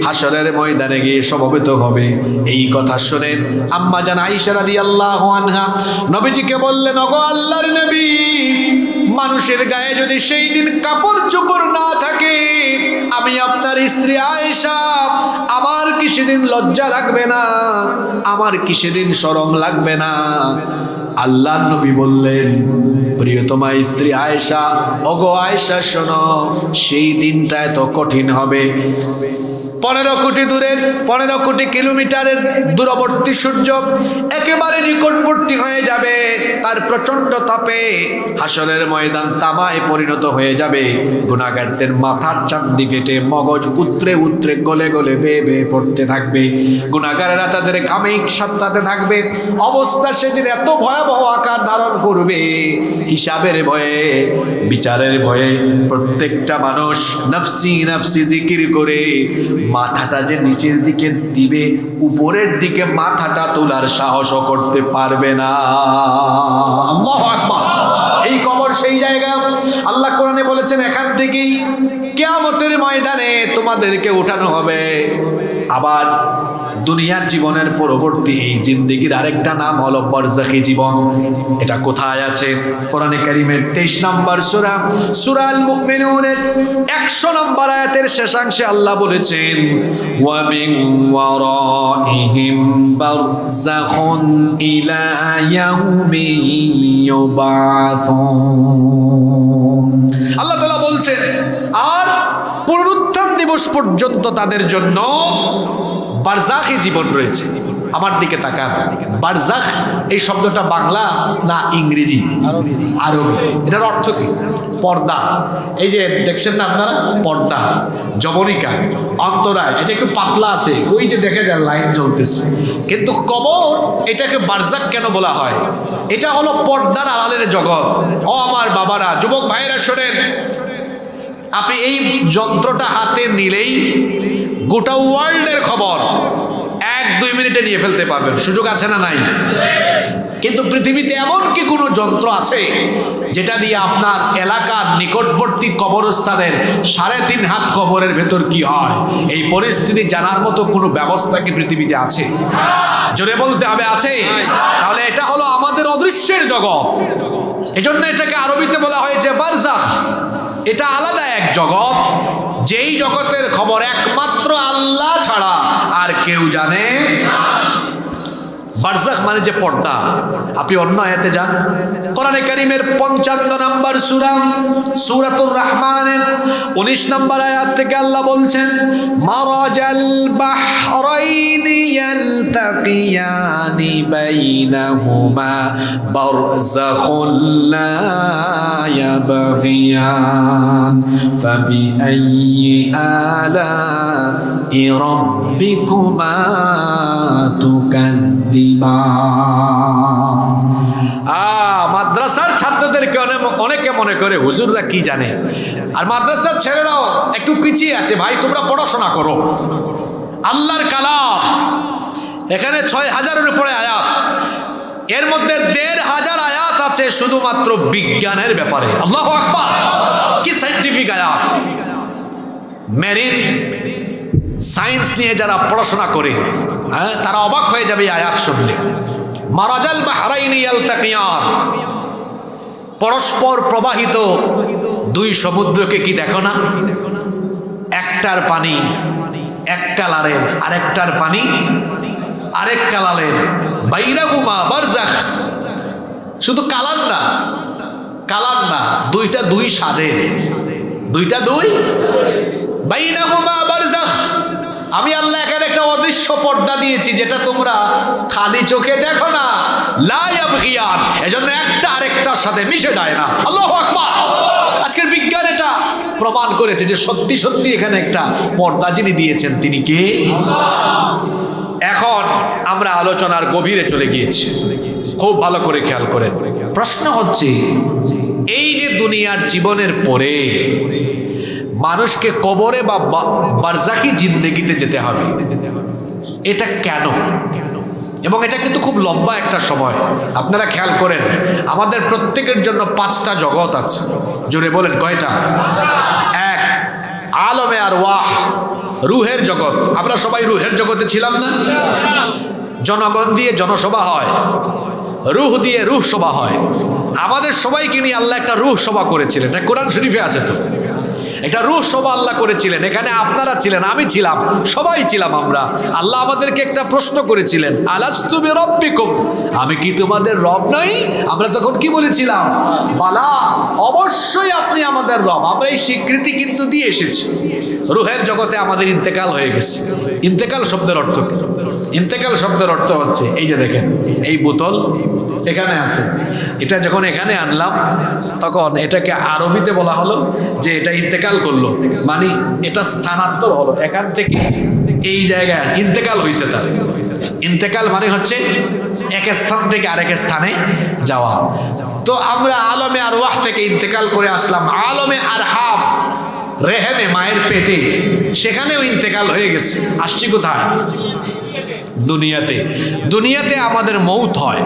হাসরের ময়দানে গিয়ে সমবেত হবে। এই কথা শুনে আম্মা জান আয়েশা রাদিয়াল্লাহু আনহা নবীজিকে বললেন, ওগো আল্লাহর নবী, মানুষের গায়ে যদি সেই দিন কাপড় চোপড় না থাকে, আমি আপনার স্ত্রী আয়েশা, আমার কি সেদিন লজ্জা লাগবে না? আমার কি সেদিন শরম লাগবে না? আল্লাহর নবী বললেন, প্রিয়তমা স্ত্রী আয়েশা, ওগো আয়েশা শোনো, সেই দিনটা এত কঠিন হবে। 15 কোটি কিলোমিটারের দূরবর্তী সূর্য একেবারে নিকটবর্তী হয়ে যাবে। তার প্রচন্ড তাপে হাসরের ময়দান তামায় পরিণত হয়ে যাবে। গুনাহগারদের মাথার চান্দি ফেটে মগজ উতরে উতরে গলে গলে বেয়ে বেয়ে পড়তে থাকবে। গুনাহগারেরা তাদের ঘামে সাঁতরাতে থাকবে। অবস্থা সেদিন এত ভয়াবহ আকার ধারণ করবে, হিসাবের ভয়ে, বিচারের ভয়ে প্রত্যেকটা মানুষ নফসি নফসি জিকির করে মাথাটা যে নিচের দিকে দিবে, উপরের দিকে মাথাটা তোলার সাহসও করতে পারবে না। আল্লাহু আকবার। এই কবর সেই জায়গা, আল্লাহ কোরআনে বলেছেন, এখান থেকেই কিয়ামতের ময়দানে তোমাদেরকে উঠানো হবে। আবার দুনিয়ার জীবনের পরবর্তী এই জিন্দেগির আরেকটা নাম হলো বারজাখী জীবন। এটা কোথায় আছে? কোরআনে কারীমের 23 নম্বর সূরা, সূরা আল মুমিনুনের 100 নম্বর আয়াতের শেষাংশে আল্লাহ বলেছেন, ওয়া মিন ওয়ারাইহিম বারযাখুন ইলা ইয়াউমি ইউবাসুন। আল্লাহ তাআলা বলছেন, আর পুনরুত্থান দিবস পর্যন্ত তাদের জন্য বারজাখী জীবন রয়েছে। আমার দিকে তাকান, বারজাখ এই শব্দটা বাংলা না ইংরেজি? আরবি। এটার অর্থ কি? পর্দা। এই যে দেখছেন না আপনারা, পর্দা, জবনিকা, অন্তরায়, এটা একটু পাতলা আছে, ওই যে দেখে যান লাইন জ্বলতেছে। কিন্তু কবর এটাকে বারজাখ কেন বলা হয়? এটা হলো পর্দার আড়ালের জগৎ। ও আমার বাবারা, যুবক ভাইয়েরা শোনেন, আপনি এই যন্ত্রটা হাতে নিলেই গোটা ওয়ার্ল্ডের খবর 1-2 মিনিটে নিয়ে ফেলতে পারবেন। সুযোগ আছে না নাই? কিন্তু পৃথিবীতে এমন কি কোনো যন্ত্র আছে যেটা দিয়ে আপনার এলাকার নিকটবর্তী কবরস্থানের 3.5 হাত কবরের ভেতর কি হয় এই পরিস্থিতি জানার মতো কোনো ব্যবস্থা কি পৃথিবীতে আছে? জোরে বলতে হবে, আছে? তাহলে এটা হলো আমাদের অদৃশ্যের জগৎ। এজন্য এটাকে আরবিতে বলা হয়েছে বারজাখ। এটা আলাদা এক জগৎ, যেই জগতের খবর একমাত্র আল্লাহ ছাড়া আর কেউ জানে না। বারজাখ মানে যে পর্দা। আপনি অন্য আয়াতে যান, কোরআনে কারীমের 55 নম্বর সূরা, সূরাতুর রহমানের 19 নম্বর আয়াত থেকে আল্লাহ বলছেন, মারাজাল বাহরাইনি ইয়ালতাকিয়ানি বাইনাহুমা বারযাখুন লা ইয়াবগিয়ান ফাবিআইয়ি আলা'i রাব্বিকুমা তুকাযযিবান। মাদ্রাসার ছাত্রদেরকে অনেকে মনে করে হুজুররা কি জানে, আর মাদ্রাসার ছেলেরাও একটু পিছিয়ে আছে। ভাই, তোমরা পড়াশোনা করো, আল্লাহর কালাম। এখানে 6000-এর উপরে আয়াত, এর মধ্যে 1500 আয়াত আছে শুধুমাত্র বিজ্ঞানের ব্যাপারে। আল্লাহু আকবার! কি সায়েন্টিফিক আয়াত! মেরিন সায়েন্স নিয়ে যারা পড়াশোনা করে, হ্যাঁ, তারা অবাক হয়ে যাবে এই আয়াত শুনলে। মারাজাল বাহরাইনি ইয়ালতাকিয়ান, পরস্পর প্রবাহিত 2 সমুদ্রকে কি দেখো না? একটার পানি এক কালারের, আরেকটার পানি আরেক কালালের, বাইনাহুমা বারজাখ। শুধু কালার না, কালার না, দুইটা দুই স্বাদের, দুইটা দুই, বাইনাহুমা বারজাখ। আমি আল্লাহ এখানে একটা অদৃশ্য পর্দা দিয়েছি যেটা তোমরা খালি চোখে দেখো না, লা ইয়াবগিয়ান, এজন্য একটা আরেকটার সাথে মিশে যায় না। আল্লাহু আকবার। আজকের বিজ্ঞান এটা প্রমাণ করেছে যে সত্যি সত্যি এখানে একটা পর্দা যিনি দিয়েছেন তিনি কে? এখন আমরা আলোচনার গভীরে চলে গিয়েছি, খুব ভালো করে খেয়াল করেন। প্রশ্ন হচ্ছে, এই যে দুনিয়ার জীবনের পরে মানুষকে কবরে বা বারজাখি জিন্দেগিতে যেতে হবে, এটা কেন? এবং এটা কিন্তু খুব লম্বা একটা সময়। আপনারা খেয়াল করেন, আমাদের প্রত্যেকের জন্য 5টা জগৎ আছে। জোরে বলেন কয়টা? 1, আলমে আরওয়াহ, রুহের জগৎ। আমরা সবাই রুহের জগতে ছিলাম না? জনগণ দিয়ে জনসভা হয়, রুহ দিয়ে রুহ সভা হয়। আমাদের সবাইকে নিয়ে আল্লাহ একটা রুহ সভা করেছিলেন, এটা কোরআন শরীফে আছে। তো এটা রুহ সভা আল্লাহ করেছিলেন। এখানে আপনারা ছিলেন, আমি ছিলাম, সবাই ছিলাম আমরা। আল্লাহ আমাদেরকে একটা প্রশ্ন করেছিলেন, আলাস্তু বিরাব্বিকুম, আমি কি তোমাদের রব নই? আমরা তখন কি বলেছিলাম? বালা, অবশ্যই আপনি আমাদের রব। আমরা এই স্বীকৃতি কিন্তু দিয়ে এসেছি। রুহের জগতে আমাদের ইন্তেকাল হয়ে গেছে। ইন্তেকাল শব্দের অর্থ কি? ইন্তেকাল শব্দের অর্থ হচ্ছে, এই যে দেখেন এই বোতল এখানে আছে, এটা যখন এখানে আনলাম তখন এটাকে আরবিতে বলা হলো যে এটা ইন্তেকাল করলো, মানে এটা স্থানান্তর হলো, এখান থেকে এই জায়গায় ইন্তেকাল হয়েছে। তার ইন্তেকাল মানে হচ্ছে এক স্থান থেকে আরেক স্থানে যাওয়া। তো আমরা আলমে আরওয়াহ থেকে ইন্তেকাল করে আসলাম আলমে আরহাম, রেহেমে, মায়ের পেটে, সেখানেও ইন্তেকাল হয়ে গেছে। আসছি কোথায়? দুনিয়াতে। দুনিয়াতে আমাদের মৌত হয়।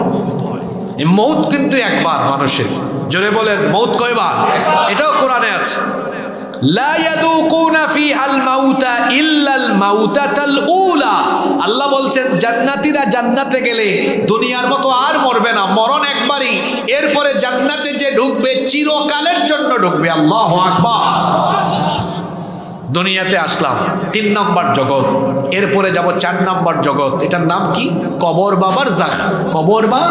এই মৌত কিন্তু একবার মানুষের। জোরে বলেন, মৌত কয়বার? এটাও কোরআনে আছে, লা ইয়াযুকুনা ফিহাল মাউতা ইল্লাল মাউতাতাল উলা। আল্লাহ বলছেন জান্নাতীরা জান্নাতে গেলে দুনিয়ার মতো আর মরবে না, মরণ একবারই। এরপরে জান্নাতে যে ঢুকবে চিরকালের জন্য ঢুকবে। আল্লাহু আকবার। দুনিয়াতে আসলাম 3 নম্বর জগৎ, এরপরে যাব 4 নম্বর জগৎ। এটার নাম কি? কবর বা বারজাখ। কবর বা,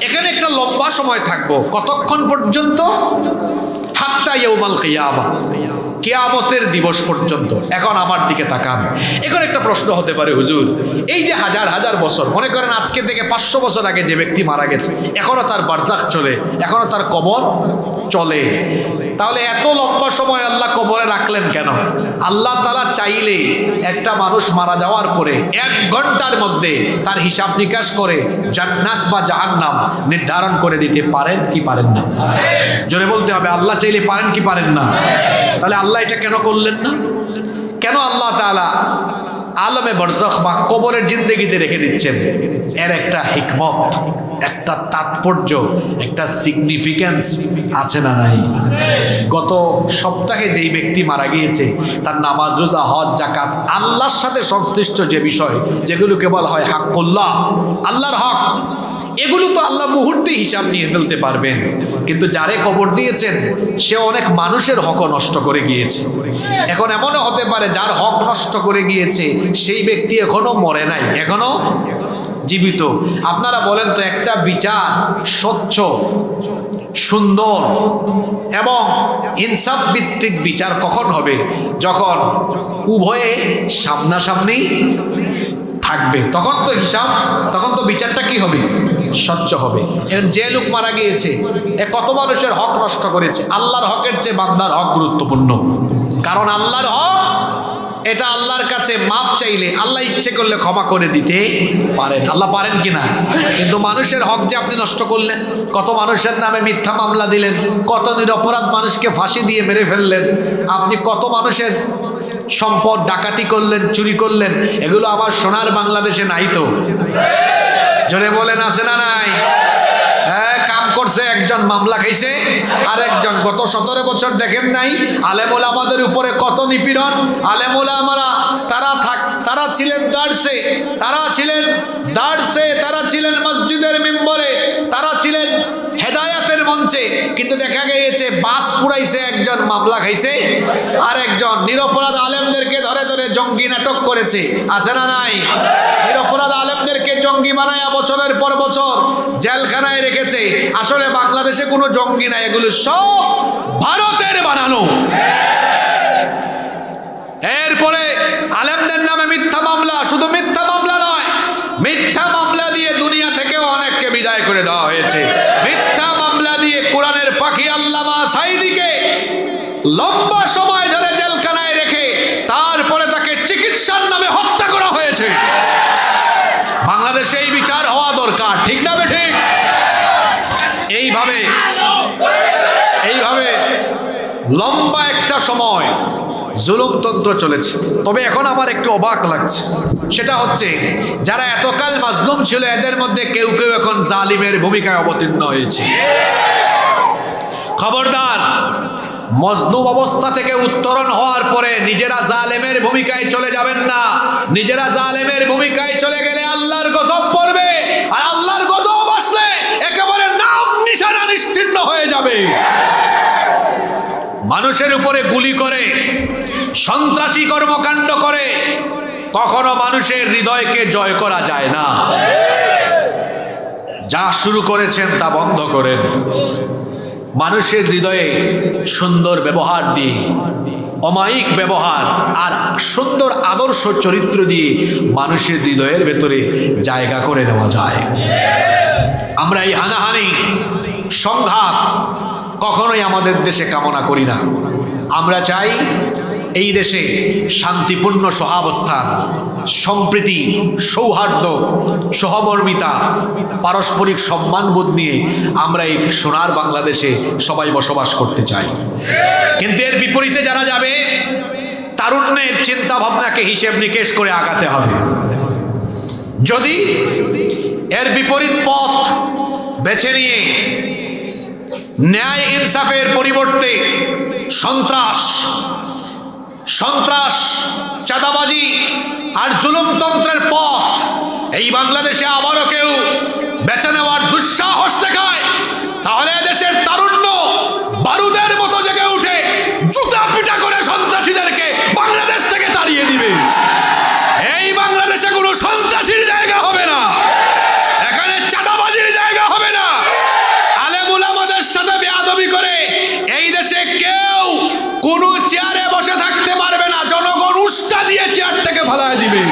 এখানে একটা লম্বা সময় থাকবো। কতক্ষণ পর্যন্ত? হাত্তা ইয়াউমাল কিয়ামা, কিয়ামতের দিবস পর্যন্ত। এখন আমার দিকে তাকান। এখন একটা প্রশ্ন হতে পারে, হুজুর এই যে হাজার হাজার বছর, মনে করেন আজকে থেকে 500 বছর আগে যে ব্যক্তি মারা গেছে, এখনো তার বারজাখ চলে, এখনো তার কবর চলে, তাহলে এত লম্বা সময় আল্লাহ কবরে রাখলেন কেন? আল্লাহ তাআলা চাইলে একটা মানুষ মারা যাওয়ার পরে 1 ঘন্টার মধ্যে তার হিসাব নিকাশ করে জান্নাত বা জাহান্নাম নির্ধারণ করে দিতে পারেন কি পারেন না? জোরে বলতে হবে, আল্লাহ চাইলে পারেন কি পারেন না? তাহলে আল্লাহ এটা কেন করলেন না? কেন আল্লাহ তাআলা আলমে বারজাখ বা কবরের জিন্দেগিতে রেখে দিচ্ছেন? এর একটা হিকমত, একটা তাৎপর্য, একটা সিগনিফিকেন্স আছে না নাই? গত সপ্তাহে যেই ব্যক্তি মারা গিয়েছে, তার নামাজ, রোজা, হজ, যাকাত, আল্লাহর সাথে সংশ্লিষ্ট যে বিষয়, যেগুলোকে বলা হয় হাক্কুল্লাহ, আল্লাহর হক, এগুলো তো আল্লাহ মুহূর্তে হিসাব নিয়ে ফেলতে পারবেন। কিন্তু যারে কবর দিয়েছেন সে অনেক মানুষের হক নষ্ট করে গিয়েছে। এখন এমনও হতে পারে যার হক নষ্ট করে গিয়েছে সেই ব্যক্তি এখনো মরে নাই, এখনো জীবিত। আপনারা বলেন তো, একটা বিচার স্বচ্ছ, সুন্দর এবং ইনসাফ ভিত্তিক বিচার কখন হবে? যখন উভয়ে সামনাসামনি থাকবে, তখন তো হিসাব, তখন তো বিচারটা কি হবে? স্বচ্ছ হবে। এখন যে লোক মারা গিয়েছে, কত মানুষের হক নষ্ট করেছে। আল্লাহর হকের চেয়ে বান্দার হক গুরুত্বপূর্ণ, কারণ আল্লাহর হক এটা আল্লাহর কাছে মাফ চাইলে আল্লাহ ইচ্ছে করলে ক্ষমা করে দিতে পারেন। আল্লাহ পারেন কিনা? কিন্তু মানুষের হক যে আপনি নষ্ট করলেন, কত মানুষের নামে মিথ্যা মামলা দিলেন, কত নিরপরাধ মানুষকে ফাঁসি দিয়ে মেরে ফেললেন, আপনি কত মানুষের সম্পদ ডাকাতি করলেন, চুরি করলেন, এগুলো আমার সোনার বাংলাদেশে নাই তো? জোরে বলেন, আছে না নাই? হ্যাঁ, কাম করছে একজন, মামলা খাইছে আর একজন। গত 17 বছর দেখেন নাই আলেম ওলামাদের উপরে কত নিপীড়ন? আলেম ওলামারা তারা ছিলেন দার্সে, তারা ছিলেন মসজিদের মিম্বরে, তারা ছিলেন হেদায়াতের আলেমদের মঞ্চে, কিন্তু দেখা গিয়েছে বাস পুরাইছে একজন, মামলা খাইছে আর একজন। নিরপরাধ আলেমদেরকে ধরে ধরে জঙ্গি নাটক করেছে, আছে না নাই? নিরপরাধ আলেমদেরকে জঙ্গি বানায়া বছরের পর বছর জেলখানায় রেখেছে। আসলে বাংলাদেশে কোনো জঙ্গি নাই, এগুলো সব ভারতের বানানো। এরপরে আলেমদের নামে মিথ্যা মামলা, শুধু মিথ্যা মামলা নয়, মিথ্যা মামলা দিয়ে দুনিয়া থেকেও অনেককে বিদায় করে দেওয়া হয়েছে। মিথ্যা মামলা দিয়ে কোরআনের পাখি আল্লামা সাঈদীকে লম্বা সময় ধরে জেলখানায় রেখে তারপরে তাকে চিকিৎসার নামে হত্যা করা হয়েছে। বাংলাদেশে এই বিচার হওয়া দরকার, ঠিক না বেঠিক? এইভাবে লম্বা একটা সময় জুলুমতন্ত্র চলেছে। তবে এখন আমার একটু অবাক লাগছে, সেটা হচ্ছে যারা এতকাল মাজলুম ছিল এদের মধ্যে কেউ কেউ এখন জালিমের ভূমিকায় অবতীর্ণ হয়েছে। খবরদার, মজলুম অবস্থা থেকে উত্তরণ হওয়ার পরে নিজেরা জালেমের ভূমিকায় চলে যাবেন না। নিজেরা জালেমের ভূমিকায় চলে গেলে আল্লাহর গজব পড়বে, আর আল্লাহর গজব আসলে একেবারে নাম নিশানা নিশ্চিহ্ন হয়ে যাবে। মানুষের উপরে গুলি করে, সন্ত্রাসী কর্মকাণ্ড করে কখনো মানুষের হৃদয়কে জয় করা যায় না। যা শুরু করেছেন তা বন্ধ করেন। মানুষের হৃদয়ে সুন্দর ব্যবহার দিয়ে, অমায়িক ব্যবহার আর সুন্দর আদর্শ চরিত্র দিয়ে মানুষের হৃদয়ের ভেতরে জায়গা করে নেওয়া যায়। আমরা এই হানাহানি, সংঘাত কখনোই আমাদের দেশে কামনা করি না। আমরা চাই এই দেশে শান্তিপূর্ণ সহাবস্থান, সম্প্রীতি, সৌহার্দ্য, সহমর্মিতা, পারস্পরিক সম্মানবোধ নিয়ে আমরা এই সোনার বাংলাদেশে সবাই বসবাস করতে চাই। কিন্তু এর বিপরীতে যারা যাবে, তারুণ্যের চিন্তা ভাবনাকে হিসেব নিকেশ করে আগাতে হবে। যদি এর বিপরীত পথ বেছে নিয়ে ন্যায় ইনসাফের পরিবর্তে সন্ত্রাস, চাঁদাবাজি আর জুলুমতন্ত্রের পথ এই বাংলাদেশে আবারও কেউ বেছে নেওয়ার দুঃসাহস দেখায়, তাহলে এদেশের তারুণ্য বারুদের মতো জেগে উঠে জুতা পিটা করে সন্ত্রাসীদেরকে বাংলাদেশ থেকে তাড়িয়ে দিবে। এই বাংলাদেশে কোনো সন্ত্রাসীর জায়গা হবে না, এখানে চাঁদাবাজির জায়গা হবে না। আলেমুল আমাদের সাথে বেয়াদবি করে এই দেশে কেউ কোনো চেয়ারে বসে থাকতে পারবে না, জনগণ উষ্টা দিয়ে চেয়ার থেকে ফেলায় দিবে।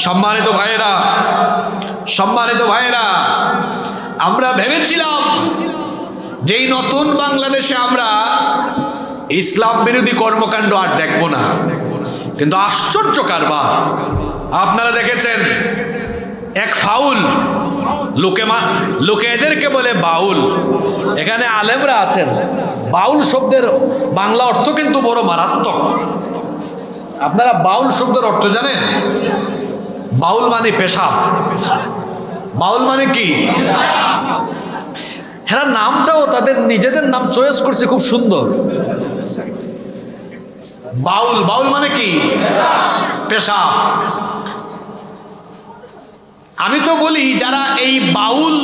সম্মানিত ভাইয়েরা, আমরা ভেবেছিলাম যে এই নতুন বাংলাদেশে আমরা ইসলাম বিরোধী কর্মকাণ্ড আর দেখব না, কিন্তু আশ্চর্য কারবার। আপনারা দেখেছেন এক ফাউল লোকে এদেরকে বলে বাউল। এখানে আলেমরা আছেন, বাউল শব্দের বাংলা অর্থ কিন্তু বড় মারাত্মক। আপনারা বাউল শব্দের অর্থ জানেন? বাউল মানে পেশাব। বাউল মানে কি? হ্যাঁ, নামটাও তাদের নিজেদের নাম চয়েস করছে, খুব সুন্দর। বাউল মানে কি? পেশাব। আমি তো বলি যারা এই বাউল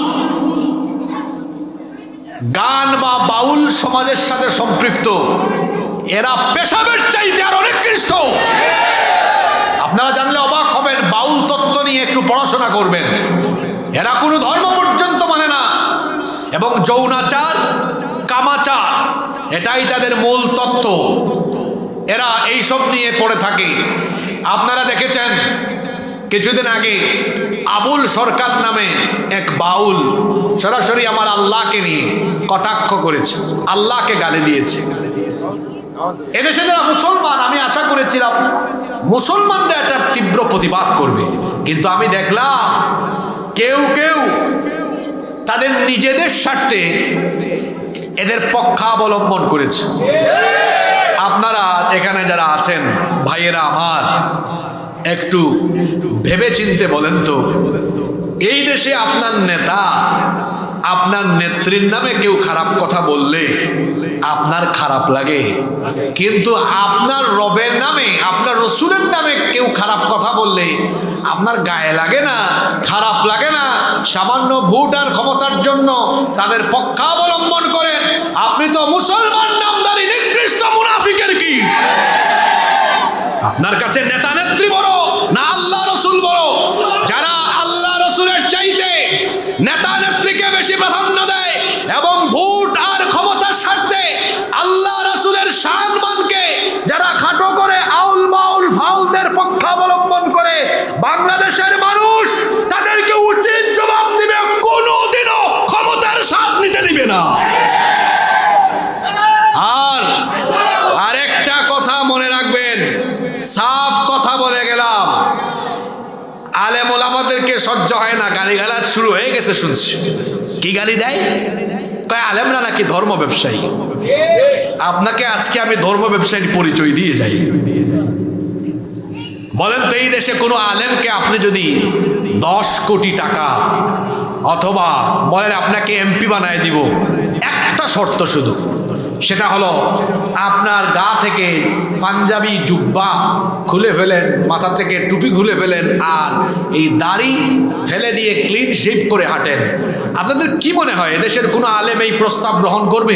গান বা বাউল সমাজের সাথে সম্পৃক্ত, এরা পেশাবের চাইতে আর অনেক কৃষ্ট। আপনারা জানলে অবাক হবেন, বাউল তত্ত্ব নিয়ে একটু পড়াশোনা করবেন। এরা কোনো ধর্ম পর্যন্ত মানে না, এবং যৌনাচার, কামাচার এটাই তাদের মূল তত্ত্ব। এরা এইসব নিয়ে পড়ে থাকে। আপনারা দেখেছেন কিছুদিন আগে আবুল সরকার নামে এক বাউল সরাসরি আমার আল্লাহকে নিয়ে কটাক্ষ করেছে, আল্লাহকে গালি দিয়েছে। এদেশে যারা মুসলমান, আমি আশা করেছিলাম মুসলমানরা একটা তীব্র প্রতিবাদ করবে, কিন্তু আমি দেখলাম কেউ তাদের নিজেদের স্বার্থে এদের পক্ষাবলম্বন করেছে। আপনারা এখানে যারা আছেন ভাইয়েরা আমার, একটু ভেবে চিনতে বলেন তো, এই দেশে আপনার নেতা, আপনার নেত্রীর নামে কেউ খারাপ কথা বললে আপনার খারাপ লাগে, কিন্তু আপনার রবের নামে, আপনার রসুলের নামে কেউ খারাপ কথা বললে আপনার গায়ে লাগে না, খারাপ লাগে না? সামান্য ভোট আর ক্ষমতার জন্য তাদের পক্ষাবলম্বন করেন, আপনি তো মুসলমান নামদারি নিকৃষ্ট মুনাফিকের কি? আপনার কাছে নেতা নেত্রী বড় না আল্লাহ রসুল বড়? যারা আল্লাহ রসুলের চাইতে নেতা নেত্রীকে বেশি প্রাধান্য দেয় এবং ভোট আর ক্ষমতার স্বার্থে আল্লাহ রসুলের সম্মানকে যারা খাটো করে আউল বাউল ফাউলদের পক্ষাবলম্বন করে, বাংলাদেশের মানুষ তাদেরকে উচিত জবাব দিবে, কোনোদিনও ক্ষমতার স্বাদ নিতে দিবে না। আর আরেকটা কথা মনে রাখবেন, সাফ কথা বলে গেলাম, আলেম ওলামাদেরকে সহ্য হয় না, গালিগালাজ শুরু হয়ে গেছে শুনছি। কি গালি দেয়? কয় আলেমরা নাকি ধর্ম ব্যবসায়ী। আপনাকে আজকে আমি ধর্ম ব্যবসায়ীর পরিচয় দিয়ে যাই। বলেন তো, এই দেশে কোনো আলেমকে আপনি যদি 10 কোটি টাকা অথবা বলেন আপনাকে এমপি বানায় দিব, একটা শর্ত শুধু, সেটা হলো আপনার গা থেকে পাঞ্জাবি জুব্বা খুলে ফেলেন, মাথা থেকে টুপি খুলে ফেলেন, আর এই দাড়ি ফেলে দিয়ে ক্লিন শেভ করে হাঁটেন। আপনাদের কি মনে হয় এদেশের কোনো আলেম এই প্রস্তাব গ্রহণ করবে?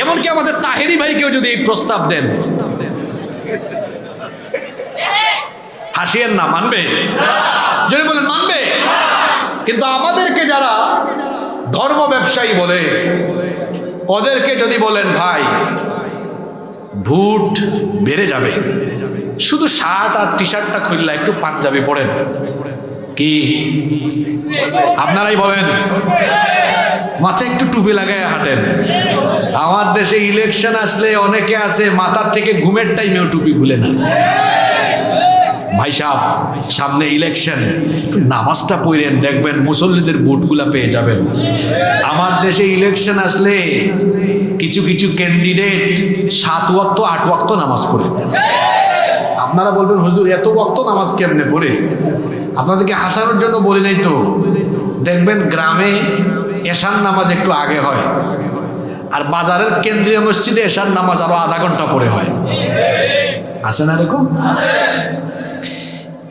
এমনকি আমাদের তাহেরি ভাইকেও যদি এই প্রস্তাব দেন, হাসিয়েন না, মানবে? যদি বলেন মানবে। কিন্তু আমাদেরকে যারা ধর্ম ব্যবসায়ী বলে, ওদেরকে যদি বলেন ভাই ভোট বেড়ে যাবে, শুধু শার্ট আর টি শার্টটা খুললে একটু পাঞ্জাবি পড়েন, কি আপনারাই বলেন? মাথায় একটু টুপি লাগায় হাঁটেন। আমার দেশে ইলেকশন আসলে অনেকে আছে মাথার থেকে ঘুমের টাইমেও টুপি খুলে না। ভাই সাহেব, সামনে ইলেকশন, নামাজটা পড়েন, দেখবেন মুসল্লিদের বুটগুলা পেয়ে যাবেন। আমার দেশে ইলেকশন আসলে কিছু কিছু ক্যান্ডিডেট 7 ওয়াক্ত 8 ওয়াক্ত নামাজ পড়ে। আপনারা বলবেন হুজুর এত ওয়াক্ত নামাজ কেমনে পড়ে? আপনাদেরকে হাসানোর জন্য বলি নাই তো। দেখবেন গ্রামে এশার নামাজ একটু আগে হয়, আর বাজারের কেন্দ্রীয় মসজিদে এশার নামাজ আরো আধা ঘন্টা পরে হয়। আছে না এরকম?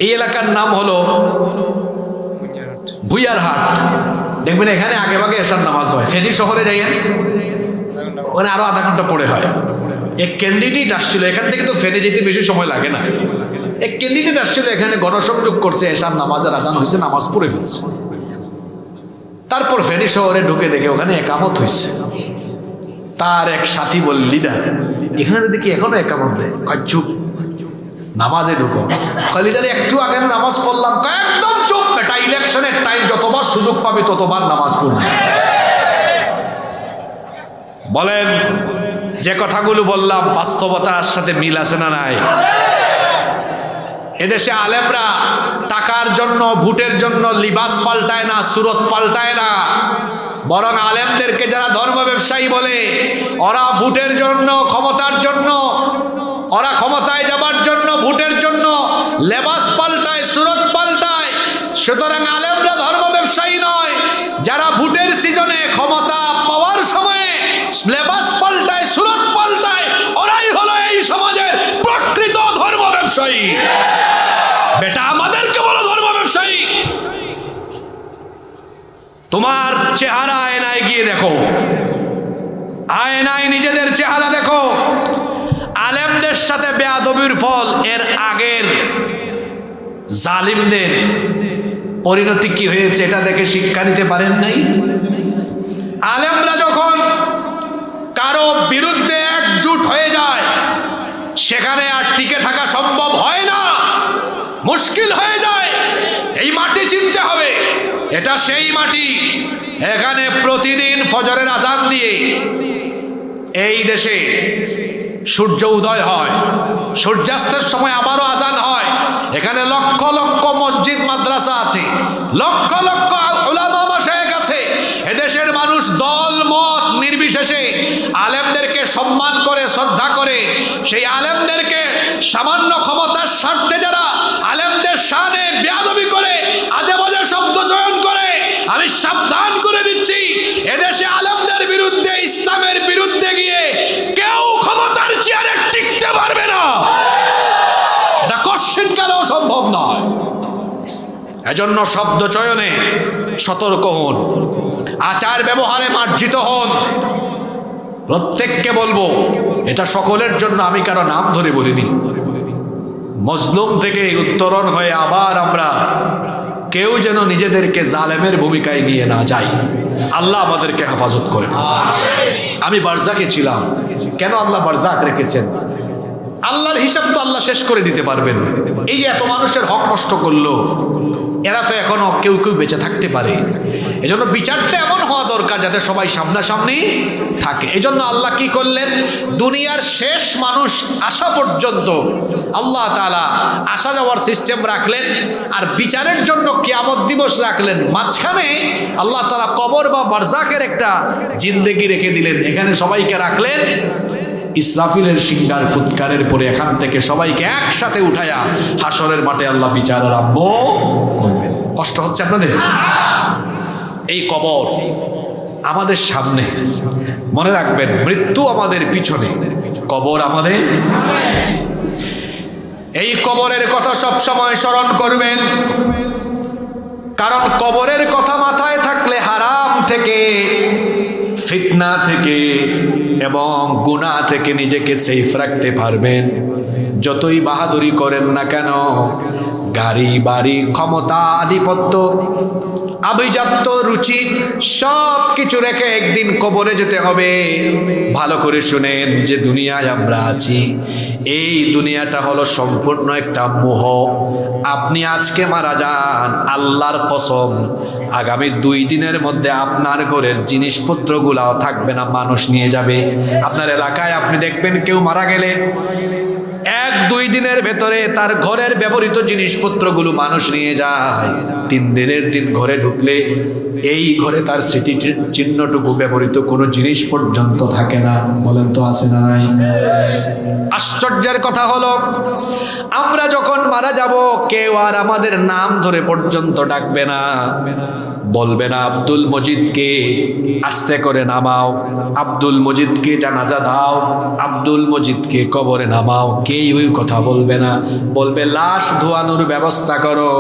এই এলাকার নাম হলো ভুইয়ারহাট। দেখবেন এখানে আগে ভাগে এশার নামাজ হয়। ফেনী শহরে যাইয়েন, ওখানে আরো আধা ঘন্টা পরে হয়। এক ক্যান্ডিডেট আসছিল এখান থেকে, তো ফেনী যেতে বেশি সময় লাগে না। এক ক্যান্ডিডেট আসছিল এখানে, গণসংযোগ করছে, এশার নামাজের আজান হয়েছে, নামাজ পড়ে ফেলছে। তারপর ফেনী শহরে ঢুকে দেখে ওখানে একামত হয়েছে। তার এক সাথী বল, লিডার এখানে দেখি এখনো একামত দেয়। চুপ, নামাজে ঢুকো। লিডার একটু আগে নামাজ পড়লাম। একদম চুপ বেটা, ইলেকশনের টাইম, যতবার সুযোগ পাবে ততবার নামাজ পড়বে। বলেন যে কথাগুলো বললাম বাস্তবতার সাথে মিল আছে না নাই? এদেশে আলেমরা টাকার জন্য, ভোটের জন্য লিবাস পাল্টায় না, সুরত পাল্টায় না। বরং আলেমদেরকে যারা ধর্ম ব্যবসায়ী বলে, ওরা ভোটের জন্য, ক্ষমতার জন্য, ওরা ক্ষমতায় যাবার জন্য, ভোটের জন্য লেবাস পাল্টায়, সুরত পাল্টায়। সুতরাং আলেমরা ধর্ম ব্যবসায়ী নয়। যারা ভোটের সিজনে ক্ষমতা পাওয়ার সময়ে লেবাস পাল্টায়, সুরত পাল্টায়, ওরাই হলো এই সমাজের প্রকৃত ধর্ম ব্যবসায়ী। বেটা আমাদেরকে বলো ধর্ম ব্যবসায়ী। তোমার চেহারা আয়নায় গিয়ে দেখো, আয়নায় নিজেদের চেহারা দেখো। আলেমদের সাথে বেয়াদবির ফল এর আগের জালিমদের পরিণতি কি হয়েছে এটা দেখে শিক্ষা নিতে পারেন নাই? আলেমরা যখন কারো বিরুদ্ধে একজোট হয়ে যায়, সেখানে আর টিকে থাকা সম্ভব হয় না, মুশকিল হয়ে যায়। এই মাটি চিনতে হবে, এটা সেই মাটি। এখানে প্রতিদিন ফজরের আজান দিয়ে এই দেশে সূর্য উদয় হয়, সূর্যাস্তের সময় আবারও আজান হয়। এখানে লক্ষ লক্ষ মসজিদ মাদ্রাসা আছে, লক্ষ লক্ষ উলামা মাশায়েখ আছে। এদেশের মানুষ দল মত নির্বিশেষে আলেমদেরকে সম্মান করে, শ্রদ্ধা করে। সেই আলেমদেরকে সামান্য ক্ষমতার স্বার্থে যারা আলেমদের শানে বেয়াদবি করে, আজে বাজে শব্দ চয়ন করে, আমি সাবধান করে দিচ্ছি, এদেশে আলেমদের বিরুদ্ধে, ইসলামের বিরুদ্ধে গিয়ে কেউ ক্ষমতার চেয়ারে টিকতে পারবে না। এটা কোশ্চিন কালেও সম্ভব নয়। এজন্য শব্দ চয়নে সতর্ক হন, আচার ব্যবহারে মার্জিত হন। প্রত্যেককে বলবো, এটা সকলের জন্য, আমি কারো নাম ধরে বলিনি। মজলুম থেকে উত্তরণ হয়ে আবার আমরা কেউ যেন নিজেদেরকে জালেমের ভূমিকায় নিয়ে না যাই। আল্লাহ আমাদেরকে হেফাজত করে। আমি বারজাকে ছিলাম, কেন আল্লাহ বারজাক রেখেছেন? আল্লাহর হিসাব তো আল্লাহ শেষ করে দিতে পারবেন। এই যে এত মানুষের হক নষ্ট করলো, এরা তো এখনো কেউ কেউ বেঁচে থাকতে পারে। এজন্য বিচারটা এমন হওয়া দরকার যাতে সবাই সামনাসামনি থাকে। এজন্য আল্লাহ কি করলেন, দুনিয়ার শেষ মানুষ আসা পর্যন্ত আল্লাহ তাআলা আসা যাওয়ার সিস্টেম রাখলেন, আর বিচারের জন্য কিয়ামত দিবস রাখলেন। মাঝখানে আল্লাহ তাআলা কবর বা বারজাকের একটা জিন্দেগি রেখে দিলেন। এখানে সবাইকে রাখলেন, ইসরাফিলের সিঙ্গার ফুৎকারের পরে এখান থেকে সবাইকে একসাথে উঠায়া হাসরের মাঠে আল্লাহ বিচার আরম্ভ করবেন। কষ্ট হচ্ছে আপনাদের? এই কবর আমাদের সামনে, মনে রাখবেন, মৃত্যু আমাদের পিছনে, কবর আমাদের। এই কবরের কথা সব সময় স্মরণ করবেন, কারণ কবরের কথা মাথায় থাকলে হারাম থেকে, ফিতনা থেকে এবং গুনাহ থেকে নিজেকে সেফ রাখতে পারবেন। যতই বাহাদুরি করেন না কেন, গাড়ি বাড়ি ক্ষমতা আধিপত্য আভিজাত্য রুচি সব কিছু রেখে একদিন কবরে যেতে হবে। ভালো করে শুনেন, যে দুনিয়ায় আমরা আছি, এই দুনিয়াটা হলো সম্পূর্ণ একটা মোহ। আপনি আজকে মারা যান, আল্লাহর কসম আগামী 2 দিনের মধ্যে আপনার ঘরের জিনিসপত্রগুলাও থাকবে না, মানুষ নিয়ে যাবে। আপনার এলাকায় আপনি দেখবেন কেউ মারা গেলে 1-2 দিনের ভেতরে তার ঘরের ব্যবহৃত জিনিসপত্রগুলো মানুষ নিয়ে যায়। 3 দিনের দিন ঘরে ঢুকলে এই ঘরে তার স্মৃতি চিহ্নটুকু ব্যবহৃত কোনো জিনিস পর্যন্ত থাকে না। বলেন তো আছে না নাই? আশ্চর্যের কথা হলো, আমরা যখন মারা যাব কেউ আর আমাদের নাম ধরে পর্যন্ত ডাকবে না, বলবে না আব্দুল মজিদকে আস্তে করে নামাও, আব্দুল মজিদকে জানাজা দাও, আব্দুল মজিদকে কবরে নামাও। কেউ ওই কথা বলবে না। বলবে লাশ ধোয়ানোর ব্যবস্থা করো,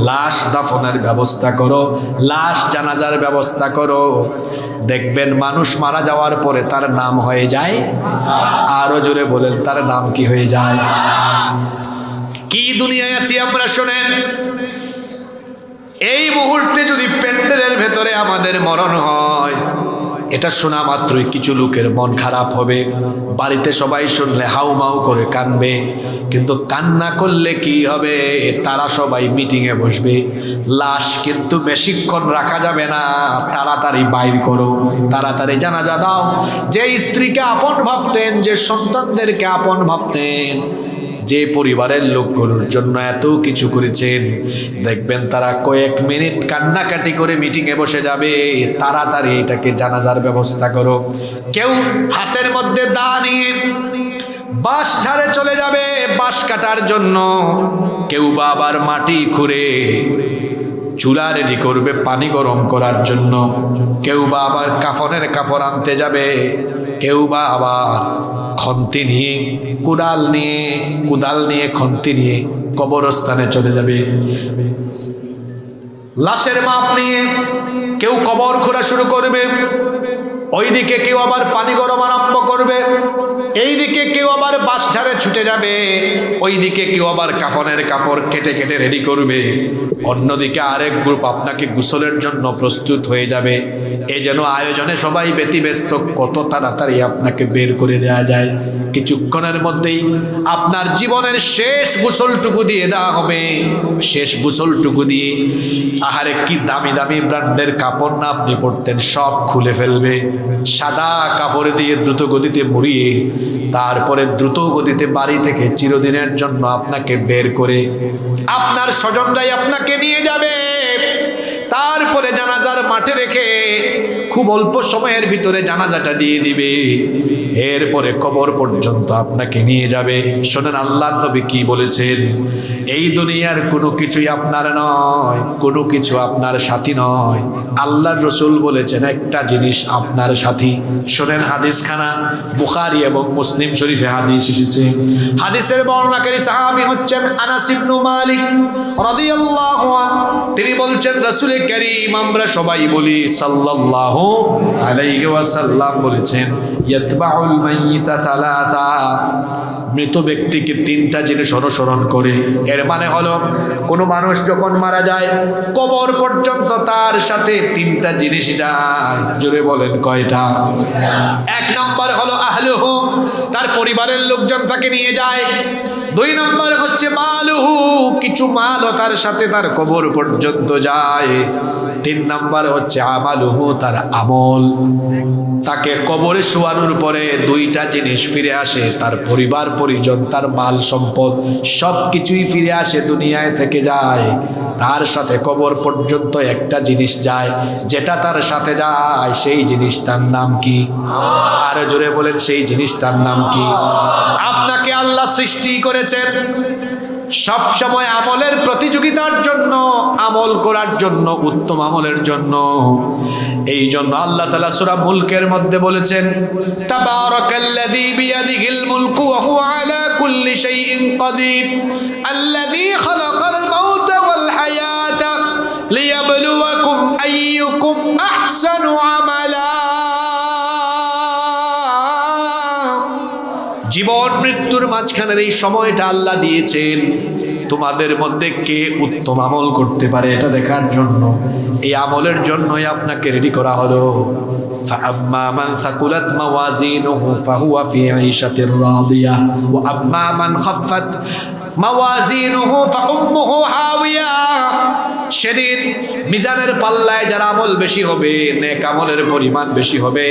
লাশ দাফনের ব্যবস্থা করো, লাশ জানাজার ব্যবস্থা করো। দেখবেন মানুষ মারা যাওয়ার পরে তার নাম হয়ে যায়, আরো জোরে বলেন, তার নাম কি হয়ে যায়? কি দুনিয়ায় আছি আমরা, শোনেন। এই মুহূর্তে যদি প্যান্ডেলের ভেতরে আমাদের মরণ হয়, এটা শোনা মাত্রই কিছু লোকের মন খারাপ হবে, বাড়িতে সবাই শুনলে হাউমাউ করে কানবে। কিন্তু কান্না করলে কি হবে, তারা সবাই মিটিংয়ে বসবে। লাশ কিন্তু বেশিক্ষণ রাখা যাবে না, তাড়াতাড়ি বাইর করো, তাড়াতাড়ি জানাজা দাও। যে স্ত্রীকে আপন ভাবতেন, যে সন্তানদেরকে আপন ভাবতেন, যে পরিবারের লোকগুলোর জন্য এত কিছু করেছেন, দেখবেন তারা কয়েক মিনিট কান্নাকাটি করে মিটিংয়ে বসে যাবে। তাড়াতাড়ি এটাকে জানাজার ব্যবস্থা করো। কেউ হাতের মধ্যে দা নিয়ে বাঁশ ঝাড়ে চলে যাবে বাঁশ কাটার জন্য, কেউ বা আবার মাটি খুঁড়ে চুলা রেডি করবে পানি গরম করার জন্য, কেউ বা আবার কাফনের কাপড় আনতে যাবে, কেউ বা আবার খন্তি নিয়ে কুড়াল নিয়ে খন্তি নিয়ে কবরস্থানে চলে যাবে। লাশের মাপ নিয়ে কেউ কবর খোঁড়া শুরু করবে, ওইদিকে কেউ আবার পানি গরম আরম্ভ করবে, এইদিকে কেউ আবার বাঁশ ঝাড়ে ছুটে যাবে, ওইদিকে কেউ আবার কাফনের কাপড় কেটে কেটে রেডি করবে, অন্যদিকে আরেক গ্রুপ আপনাকে গোসলের জন্য প্রস্তুত হয়ে যাবে। এই যেন আয়োজনে সবাই ব্যতিব্যস্ত, কত তাড়াতাড়ি আপনাকে বের করে দেওয়া যায়। কিছুক্ষণের মধ্যেই আপনার জীবনের শেষ গোসলটুকু দিয়ে দেওয়া হবে। শেষ গোসলটুকু দিয়ে, আহারে কি দামি দামি ব্র্যান্ডের কাপড় না আপনি পরতেন, সব খুলে ফেলবে। সাদা কাপড় দিয়ে দ্রুত গতিতে মুড়িয়ে তারপরে দ্রুত গতিতে বাড়ি থেকে চিরদিনের জন্য আপনাকে বের করে আপনার স্বজনরাই আপনাকে নিয়ে যাবে। তারপরে জানাজার মাঠে রেখে খুব অল্প সময়ের ভিতরে জানাজাটা দিয়ে দিবে। এরপরে কবর পর্যন্ত আপনাকে নিয়ে যাবে। শোনেন আল্লাহর নবী কি বলেছেন, এই দুনিয়ার কোনো কিছুই আপনার নয়, কোনো কিছু আপনার সাথী নয়। আল্লাহর রাসূল বলেছেন একটা জিনিস আপনার সাথী। শোনেন হাদিসখানা, বুখারী এবং মুসলিম শরীফে হাদিস এসেছে। হাদিসের বর্ণনাকারী সাহাবী হচ্ছেন আনাস ইবনে মালিক রাদিয়াল্লাহু আনহু। তিনি বলছেন রাসূল কারীম আমরা সবাই বলি সাল্লাল্লাহু আলাইহি ওয়াসাল্লাম বলেছেন ইয়াতবাউল মাইয়িতা তালাতা, মৃত ব্যক্তিকে তিনটা জিনিস অনুসরণ করে। এর মানে হলো কোনো মানুষ যখন মারা যায় কবর পর্যন্ত তার সাথে তিনটা জিনিস যায়। জোরে বলেন কয়টা? এক নম্বর হলো আহলুহু, তার পরিবারের লোকজন তাকে নিয়ে যায়। দুই নম্বর হচ্ছে মালুহু, কিছু মালও তার সাথে তার কবর পর্যন্ত যায়। তিন নম্বর হচ্ছে আমালুহু, তার আমল। তাকে কবরে শোয়ানোর পরে দুইটা জিনিস ফিরে আসে, তার পরিবার পরিজন, তার মাল সম্পদ সব কিছুই ফিরে আসে, দুনিয়ায় থেকে যায়। তার সাথে কবর পর্যন্ত একটা জিনিস যায়, যেটা তার সাথে যায় সেই জিনিসটার নাম কি? আরো জোরে বলেন, সেই জিনিসটার নাম কি? আপনাকে আল্লাহ সৃষ্টি করেছেন সব সময় আমলের প্রতিযোগিতার জন্য, আমল করার জন্য, উত্তম আমলের জন্য। এই জন্য আল্লাহ তাআলা সূরা মুলকের মধ্যে বলেছেন তাবারাকাল্লাযী বিয়াদিহিল মুলকু ওয়া হুয়া আলা কুল্লি শাইইন কাদির আল্লাযী খালাকাল মাউতা ওয়াল হায়াতা লিয়াবলুয়াকুম আইয়ুকুম আহসানু আমালা। জীবন মৃত্যুর মাঝখানের এই সময়টা আল্লাহ দিয়েছেন তোমাদের মধ্যে কে উত্তম আমল করতে পারে এটা দেখার জন্য। এই আমলের জন্যই আপনাকে রেডি করা হলো। فأما من ثقلت موازينه فهو في عيشة راضية وأما من خفت موازينه فأمه هاوية। সেদিন মিজানের পাল্লায় যার আমল বেশি হবে, নেক আমলের পরিমাণ বেশি হবে,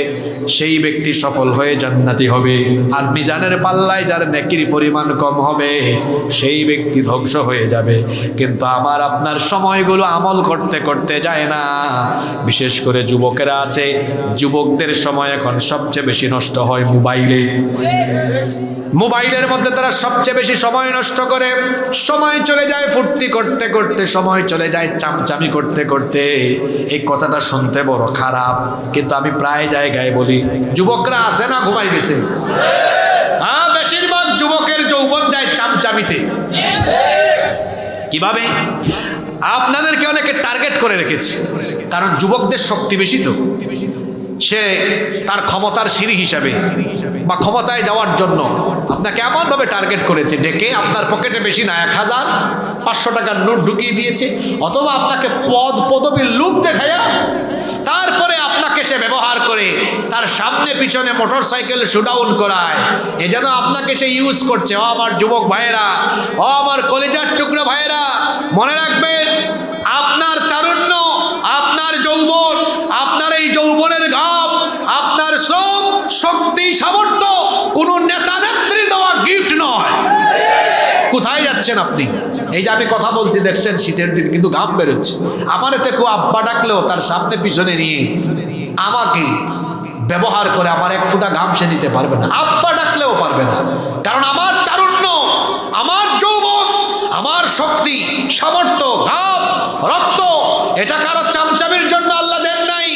সেই ব্যক্তি সফল হয়ে জান্নাতি হবে। আর মিজানের পাল্লায় যার নেকির পরিমাণ কম হবে, সেই ব্যক্তি ধ্বংস হয়ে যাবে। কিন্তু আমার আপনার সময়গুলো আমল করতে করতে যায় না। বিশেষ করে যুবকেরা আছে, যুবকদের সময় এখন সবচেয়ে বেশি নষ্ট হয় মোবাইলে। মোবাইলের মধ্যে তারা সবচেয়ে বেশি সময় নষ্ট করে। সময় চলে যায় ফুর্তি করতে করতে, সময় চলে যায় চামচামি করতে করতে। এই কথাটা শুনতে বড় খারাপ, কিন্তু আমি প্রায় জায়গায় বলি যুবকরা আছে না ঘুমাই গেছে। হ্যাঁ, বেশিরভাগ যুবকের যৌবন যায় চামচামিতে। কিভাবে? আপনাদেরকে অনেকে টার্গেট করে রেখেছে, কারণ যুবকদের শক্তি বেশি তো। সে তার ক্ষমতার সিঁড়ি হিসাবে বা ক্ষমতায় যাওয়ার জন্য আপনাকে এমনভাবে টার্গেট করেছে, ডেকে আপনার পকেটে বেশি না 1000 500 টাকার নোট ঢুকিয়ে দিয়েছে, অথবা আপনাকে পদবীর লুক দেখায়া তারপরে আপনাকে সে ব্যবহার করে তার সামনে পিছনে মোটরসাইকেল শোডাউন করায়। এজন্য আপনাকে সে ইউজ করছে। ও আমার যুবক ভাইয়েরা, ও আমার কলিজার টুকরো ভাইয়েরা, মনে রাখবেন আপনার তারুণ্য, আপনার যৌবন, আপনার এই যৌবনের ঘাম, আপনার শ্রম, শক্তি, সামর্থ্য কোন নেতা নেত্রীর দেওয়া গিফট নয়। কোথায় যাচ্ছেন আপনি? এই যে আমি কথা বলছি দেখছেন, শীতের দিন কিন্তু ঘাম বেরোচ্ছে। আমার এতে কেউ আব্বা ডাকলেও তার সামনে পিছনে নিয়ে আমাকে ব্যবহার করে আমার এক ফোঁটা ঘাম সে নিতে পারবে না, আব্বা ডাকলেও পারবে না। কারণ আমার তারুণ্য, আমার যৌবন, আমার শক্তি, সামর্থ্য, ঘাম, রক্ত, এটা কারো চামচামির জন্য আল্লাহ দেন নাই।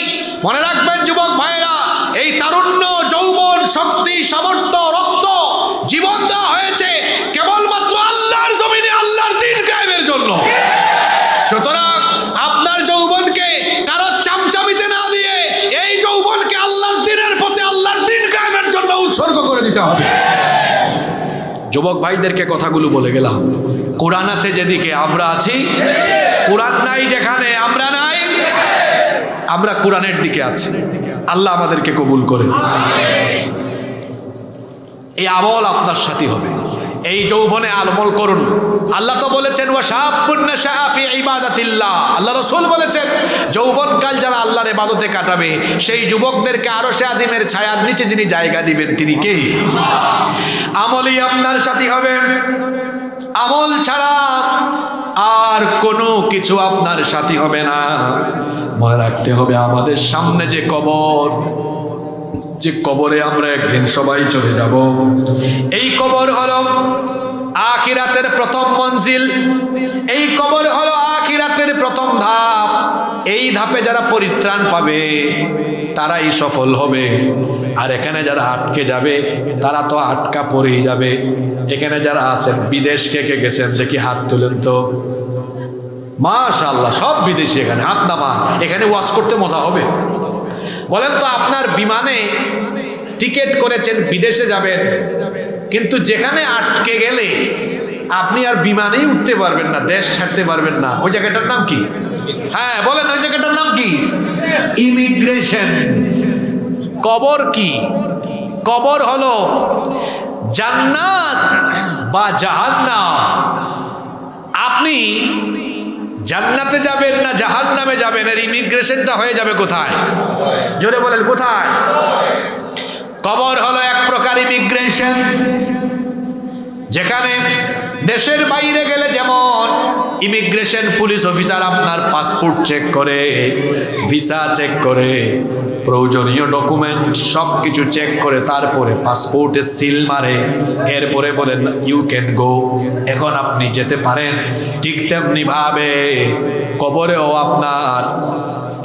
মনে রাখবেন যুবক ভাইয়েরা, এই তারুণ্য, যৌবন, শক্তি, সামর্থ্য, রক্ত, জীবন দেওয়া হয়েছে কেবলমাত্র আল্লাহর জমিনে আল্লাহর দ্বীন কায়েমের জন্য। সুতরাং আপনার যৌবনকে কারো চামচামিতে না দিয়ে এই যৌবনকে আল্লাহর দ্বীনের পথে, আল্লাহর দ্বীন কায়েমের জন্য উৎসর্গ করে দিতে হবে। যুবক ভাইদেরকে কথাগুলো বলে গেলাম। কোরআন আছে যেদিকে আমরা আছি, কোরআন নাই যেখানে আমরা নাই। আমরা কোরআনের দিকে আছি। আল্লাহ আমাদেরকে কবুল করে। এই আমল আপনার সাথে হবে। এই যৌবনে আমল করুন। আল্লাহ তো বলেছেন ওয়াশাবুন নাশাআ ফি ইবাদাতিল্লাহ। আল্লাহ রাসূল বলেছেন যৌবনকাল যারা আল্লাহর ইবাদতে কাটাবে সেই যুবকদেরকে আরশে আজিমের ছায়ার নিচে যিনি জায়গা দিবেন তিনি কে? আমলই আপনার সাথী হবে। আমল ছাড়া আর কোনো কিছু আপনার সাথী হবে না। মনে রাখতে হবে আমাদের সামনে যে কবর, যে কবরে আমরা একদিন সবাই চলে যাব। এই কবর হলো আখিরাতের প্রথম মঞ্জিল, এই কবর হলো আখিরাতের প্রথম ধাপ। এই ধাপে যারা পরিত্রাণ পাবে তারাই সফল হবে, আর এখানে যারা আটকে যাবে তারা তো আটকা পড়েই যাবে। এখানে যারা আছেন বিদেশ কে কে গেছেন দেখি হাত তুলেন তো। মাশাআল্লাহ, সব বিদেশি। এখানে হাত নামা, এখানে ওয়াজ করতে মজা হবে। বলেন তো, আপনার বিমানে টিকিট করেছেন বিদেশে যাবেন, কিন্তু যেখানে আটকে গেলে আপনি আর বিমানেই উঠতে পারবেন না, দেশ ছাড়তে পারবেন না, ওই জায়গাটার নাম কি? হ্যাঁ বলেন, ওই জায়গাটার নাম কি? ইমিগ্রেশন। কবর কি? কবর হলো জান্নাত বা জাহান্নাম। আপনি জান্নাতে যাবেন না জাহান্নামে যাবেন, এর ইমিগ্রেশনটা হয়ে যাবে কোথায়? জোরে বলেন, কোথায়? কবর হলো এক প্রকার ইমিগ্রেশন, যেখানে দেশের বাইরে গেলে যেমন ইমিগ্রেশন পুলিশ অফিসার আপনার পাসপোর্ট চেক করে, ভিসা চেক করে, প্রয়োজনীয় ডকুমেন্ট সব কিছু চেক করে তারপরে পাসপোর্টে সিল মারে, এরপরে বলেন ইউ ক্যান গো, এখন আপনি যেতে পারেন। ঠিক তেমনি ভাবে কবরেও আপনার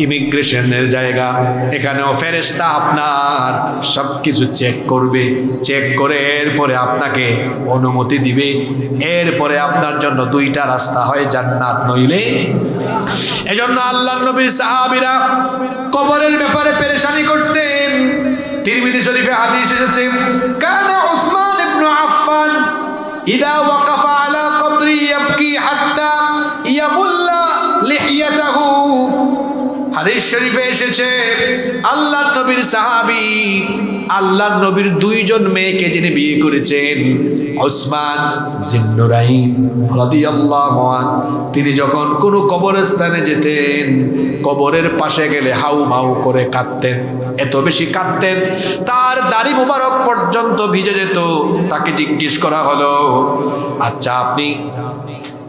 ইমিগ্রেশনের জায়গা, এখানেও ফেরেশতা আপনার সব কিছু চেক করবে, চেক করে এরপরে আপনাকে অনুমতি দিবে। এরপরে আপনার জন্য দুইটা রাস্তা হয়, জান্নাত নইলে। এজন্য আল্লাহর নবীর সাহাবীরা কবরের ব্যাপারে পেরেশানি করতেন। তিরমিজি শরীফে হাদিস এসেছে, কানা উসমান ইবনে আফফান ইদা ওয়াকাফা আলা কবরি ইয়াবকি হাত্তা ইয়াবুল্লা লিহিয়াতাহু। হাদিস শরীফে এসেছে, আল্লাহর নবীর সাহাবী, আল্লাহর নবীর দুইজন মেয়েকে যিনি বিয়ে করেছেন, উসমান জিন্নুরাইন রাদিয়াল্লাহু আনহু, তিনি যখন কোনো কবরস্থানে যেতেন, কবরের পাশে গেলে হাউ মাউ করে কাঁদতেন। এত বেশি কাঁদতেন তার দাড়ি মুবারক পর্যন্ত ভিজে যেত। তাকে জিজ্ঞেস করা হলো, আচ্ছা আপনি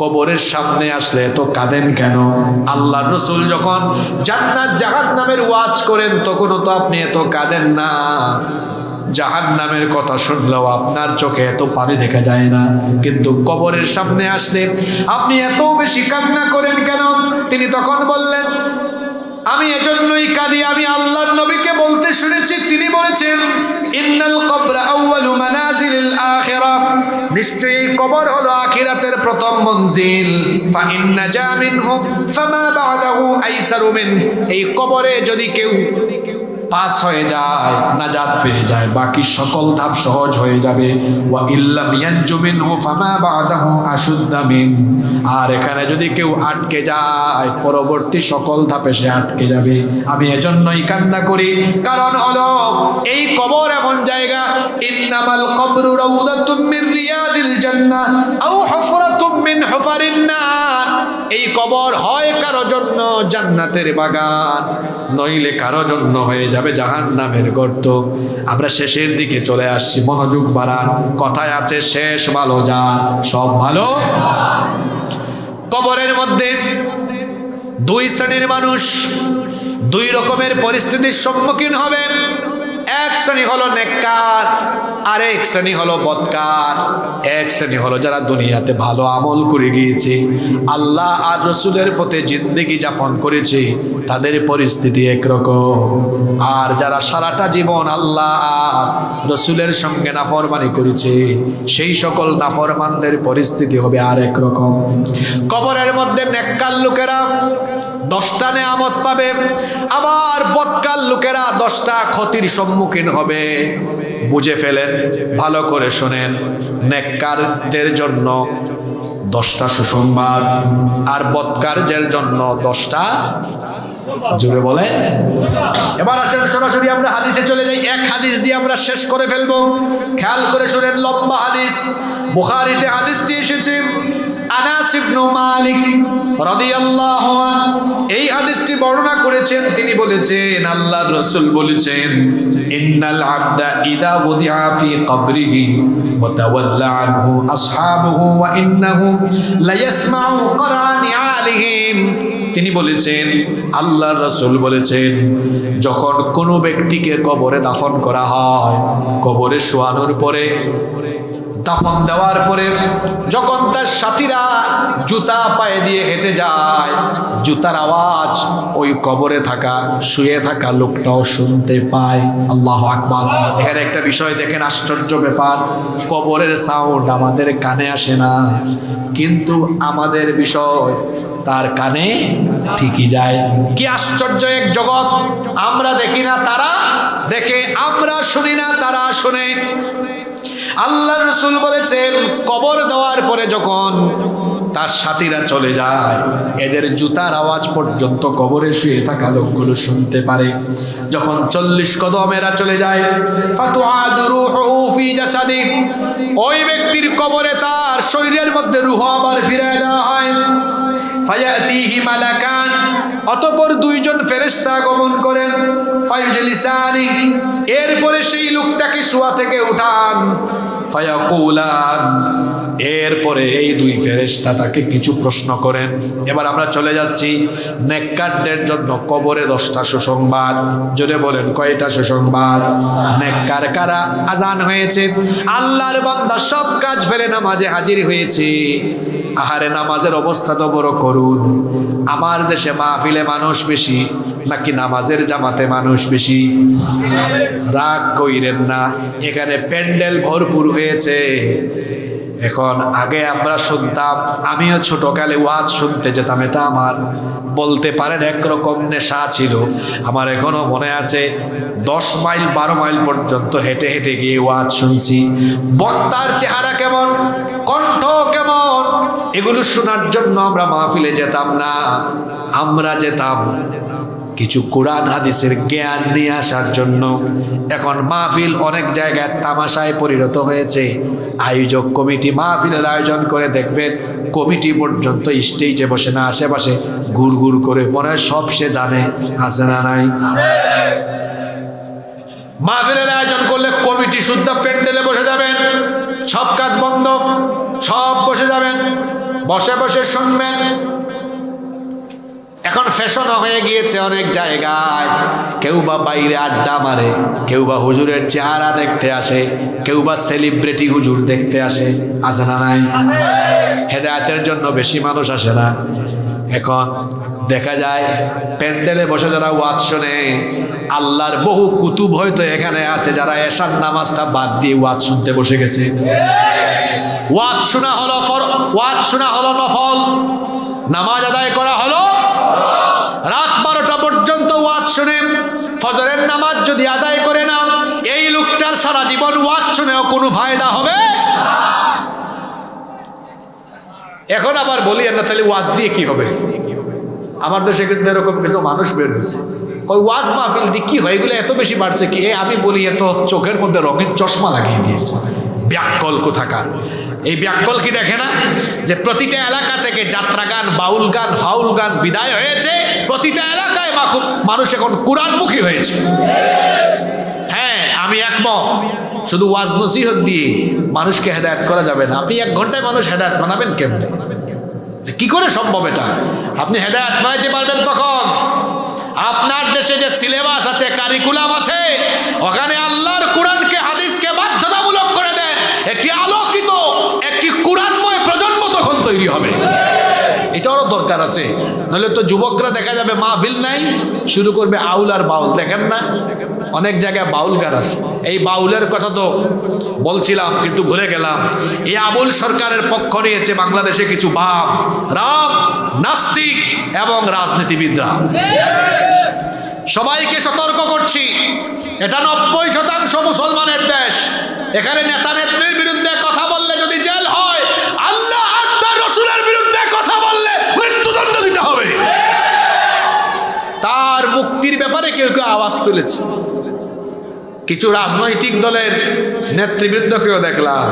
কবরের সামনে আসলে তো কাঁদেন কেন? আল্লাহর রাসূল যখন জান্নাত জাহান্নামের ওয়াজ করেন তখনও তো আপনি এত কাঁদেন না। জাহান্নামের কথা শুনলেও আপনার চোখে এত পানি দেখা যায় না, কিন্তু কবরের সামনে আসলে আপনি এত বেশি কান্না করেন কেন? তিনি তখন বললেন, আমি এজন্যই কাঁদি, আমি আল্লাহর নবীকে বলতে শুনেছি, তিনি বলেছেন ইন্নাল কবরা আউয়ালু মানাজিলিল আখিরাহ, নিশ্চয়ই কবর হলো আখিরাতের প্রথম মঞ্জিল। ফা ইন্না জা মিনহু ফামা বা'দাহু আইসারু মিন, এই কবরে যদি কেউ পাস হয়ে যায়, নাজাত পেয়ে যায়, বাকি সকল ধাপ সহজ হয়ে যাবে। ওয়া ইল্লাম ইয়ানজু মিনহু ফামা বা'দাহু আশুদ্দা মিন, আর এখানে যদি কেউ আটকে যায় পরবর্তী সকল ধাপে সে আটকে যাবে। আমি এজন্যই কান্না করি, কারণ হলো এই কবর এমন জায়গা, ইন্নামাল কবরু রাউদাতুম মিন রিয়াদিল জান্নাহ আও হুফরাতুম মিন হুফারিন নার, এই কবর হয় কারো জন্য জান্নাতের বাগান, নইলে কারো জন্য হয়ে যাবে জাহান্নামের গর্ত। আমরা শেষের দিকে চলে আসছি, মনোযোগ বাড়ান। কথায় আছে শেষ ভালো যা সব ভালো। কবরের মধ্যে দুই শ্রেণীর মানুষ দুই রকমের পরিস্থিতির সম্মুখীন হবে। এক শ্রেণী হলো নেককার, আর এক শ্রেণী হলো বদকার। এক শ্রেণী হলো যারা দুনিয়াতে ভালো আমল করে গিয়েছে, আল্লাহ আর রসুলের পথে জিন্দেগি যাপন করেছে, তাদের পরিস্থিতি একরকম। আর যারা সারাটা জীবন আল্লাহ আর রসুলের সঙ্গে নাফরমানি করেছে, সেই সকল নাফরমানদের পরিস্থিতি হবে আর একরকম। কবরের মধ্যে নেককার লোকেরা 10টা নেয়ামত পাবে, আবার বদকার লোকেরা 10টা ক্ষতির সম্মুখীন হবে। বুঝে ফেলেন, ভালো করে শোনেন, নেককারদের জন্য 10টা সুসংবাদ, আর বদকারদের জন্য 10টা। জোরে বলে। এবার আসেন সরাসরি আমরা হাদিসে চলে যাই। এক হাদিস দিয়ে আমরা শেষ করে ফেলবো, খেয়াল করে শুনেন, লম্বা হাদিস। বুখারীতে হাদিসটি এসেছে, আনাস ইবনে মালিক রাদিয়াল্লাহু আনহু এই হাদিসটি বর্ণনা করেছেন। তিনি বলেছেন, আল্লাহর রাসূল বলেছেন, ইন্নাল আবদা ইদা ওয়াদিআ ফি কবরিহি ওয়া তাওয়াল্লা আনহু আসহাবুহু ওয়া ইন্নাহু লা ইয়াসমাউ করানি আলিহিম তিনি বলেছেন, আল্লাহর রাসূল বলেছেন, যখন কোনো ব্যক্তিকে কবরে দাফন করা হয়, কবরে শোয়ানোর পরে, দাফন দেওয়ার পরে যখন তার সাথীরা জুতা পায়ে দিয়ে হেঁটে যায়, জুতার আওয়াজ ওই কবরে থাকা, শুয়ে থাকা লোকটাও শুনতে পায়। আল্লাহু আকবার। এখানে একটা বিষয় দেখেন, আশ্চর্য ব্যাপার, কবরের সাউন্ড আমাদের কানে আসে না, কিন্তু আমাদের বিষয় তার কানে ঠিকই যায়। কি আশ্চর্য এক জগৎ! আমরা দেখি না, তারা দেখে, আমরা শুনি না, তারা শুনে। আল্লাহ রাসূল বলেছেন, কবর দেওয়ার পরে যখন তার সাথীরা চলে যায়, এদের জুতার আওয়াজ পর্যন্ত কবরে শুয়ে থাকা লোকগুলো শুনতে পারে। যখন 40 কদম এরা চলে যায়, ফাতুআদু রূহুহু ফি জাসাদি, ওই ব্যক্তির কবরে তার শরীরের মধ্যে রূহ আবার ফিরিয়ে দেওয়া হয়। ফায়াতিহি মালাকান, অতঃপর দুইজন ফেরেশতা আগমন করেন। ফায়ুজলিসানি, এরপরে সেই লোকটাকে শোয়া থেকে উঠান। ফায়াকুলান, এরপরে এই দুই ফেরেশতা তাকে কিছু প্রশ্ন করেন। এবার আমরা চলে যাচ্ছি নেককারদের জন্য কবরে 10টা সুসংবাদ। জোরে বলেন, কয়টা সুসংবাদ? নেককার কারা? আজান হয়েছে, আল্লাহর বান্দা সব কাজ ফেলে নামাজে হাজির হয়েছে। আহারে, নামাজের অবস্থা তো বড় করুন। আমার দেশে মাহফিলে মানুষ বেশি নাকি নামাজের জামাতে মানুষ বেশি? রাগ কইরেন না, এখানে প্যান্ডেল ভরপুর হয়েছে। এখন আগে আমরা শুনতাম, আমিও ছোটকালে ওয়াজ শুনতে যেতাম, এটা আমার বলতে পারেন একরকম নেশা ছিল। আমার এখনো মনে আছে, 10 মাইল 12 মাইল পর্যন্ত হেঁটে হেঁটে গিয়ে ওয়াজ শুনছি। বক্তার চেহারা কেমন, কণ্ঠ কেমন, এগুলো শোনার জন্য আমরা মাহফিলে যেতাম না। আমরা যেতাম কিছু কোরআন হাদিসের জ্ঞান নিয়ে আসার জন্য। এখন মাহফিল অনেক জায়গায় তামাশায় পরিণত হয়েছে। আয়োজক কমিটি মাহফিলের আয়োজন করে, দেখবেন কমিটি পর্যন্ত স্টেজে বসে না, আশেপাশে ঘুর ঘুর করে, মনে হয় সব সে জানে। আছে না নাই? মাহফিলের আয়োজন করলে কমিটি শুদ্ধ প্যান্ডেলে বসে যাবেন, সব কাজ বন্ধ, সব বসে যাবেন, বসে বসে শুনবেন। এখন ফ্যাশন হয়ে গিয়েছে অনেক জায়গায়, কেউ বা বাইরে আড্ডা মারে, কেউ বা হুজুরের চেহারা দেখতে আসে, কেউ বা সেলিব্রিটি হুজুর দেখতে আসে। আছে না নাই? হেদায়েতের জন্য বেশি মানুষ আসে না। এখন দেখা যায় প্যান্ডেলে বসে যারা ওয়াজ শোনে, আল্লাহর বহু কুতুব হয়তো এখানে আছে যারা এশার নামাজটা বাদ দিয়ে ওয়াজ শুনতে বসে গেছে। ওয়াজ শোনা হলো নফল, নামাজ আদায় করা হলো রাত 12টা পর্যন্ত ওয়াজ শুনে। ফজরের নামাজ যদি আদায় করে না, এই লোকটার সারা জীবন ওয়াজ শুনেও কোনো ফায়দা হবে। এখন আবার বলি না, তাহলে ওয়াজ দিয়ে কি হবে? আমার দেশে কিন্তু এরকম কিছু মানুষ বের হয়েছে, ওই ওয়াজ মাহফিল দিয়ে কি হয়, এগুলো এত বেশি বাড়ছে কি, আমি বলি এত চোখের মধ্যে রঙিন চশমা লাগিয়ে দিয়েছে। ব্যাককল কোথাকার! এই ব্যাককল কি দেখে না যে প্রতিটা এলাকা থেকে যাত্রা গান, বাউল গান, ফাউল গান বিদায় হয়েছে? প্রতিটা এলাকায় মানুষ এখন কোরআনমুখী হয়েছে। হ্যাঁ, আমি একমত। শুধু ওয়াজ নসিহত দিয়ে মানুষকে হেদায়েত করা যাবে না। আপনি 1 ঘন্টায় মানুষ হেদায়েত বানাবেন কেমনে? কি করে সম্ভব এটা? আপনি হেদায়েত বানাইতে পারবেন তখন আপনার দেশে যে সিলেবাস আছে, কারিকুলাম আছে, ওখানে আল্লাহর কোরআনকে, হাদিসকে বাধ্যতামূলক করে দেন। একটি আলোকিত, একটি কোরআনময় প্রজন্ম তখন তৈরি হবে। এটারও দরকার আছে, নইলে তো যুবকরা দেখা যাবে মাহফিল নাই, শুরু করবে আউল আর বাউল। দেখেন না অনেক জায়গায় বাউল গান আছে। এই বাউলের কথা তো বলছিলাম কিন্তু ভুলে গেলাম। এই আবুল সরকারের পক্ষ নিয়েছে বাংলাদেশে কিছু বাপ, রাম, নাস্তিক এবং রাজনীতিবিদরা। সবাইকে সতর্ক করছি, এটা 90% মুসলমানের দেশ। এখানে নেতা নেত্রীর বিরুদ্ধে কথা বললে যদি জেল হয়, আল্লাহ আর তার রাসূলের বিরুদ্ধে কথা বললে মৃত্যুদণ্ড দিতে হবে। তার মুক্তির ব্যাপারে কেউ কেউ আওয়াজ তুলেছে। কিছু রাজনৈতিক দলের নেতৃবৃন্দকেও দেখলাম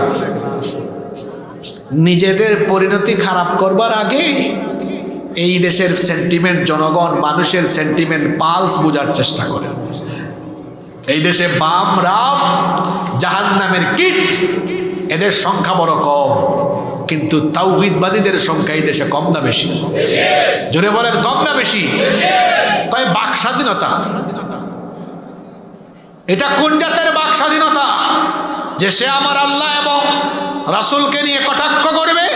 নিজেদের পরিণতি খারাপ করবার আগে এই দেশের সেন্টিমেন্ট, জনগণ, মানুষের সেন্টিমেন্ট, পালস বোঝার চেষ্টা করে। এই দেশে বাম, রাম, জাহান্নামের কীট, এদের সংখ্যা বড় কম। কিন্তু তাওহীদবাদীদের সংখ্যা এই দেশে কম না বেশি? জোরে বলেন, কম না বেশি? কয় বাক স্বাধীনতা। এটা কোন জাতের বাক স্বাধীনতা যে সে আমার আল্লাহ এবং রাসূলকে নিয়ে কটাক্ষ করবে?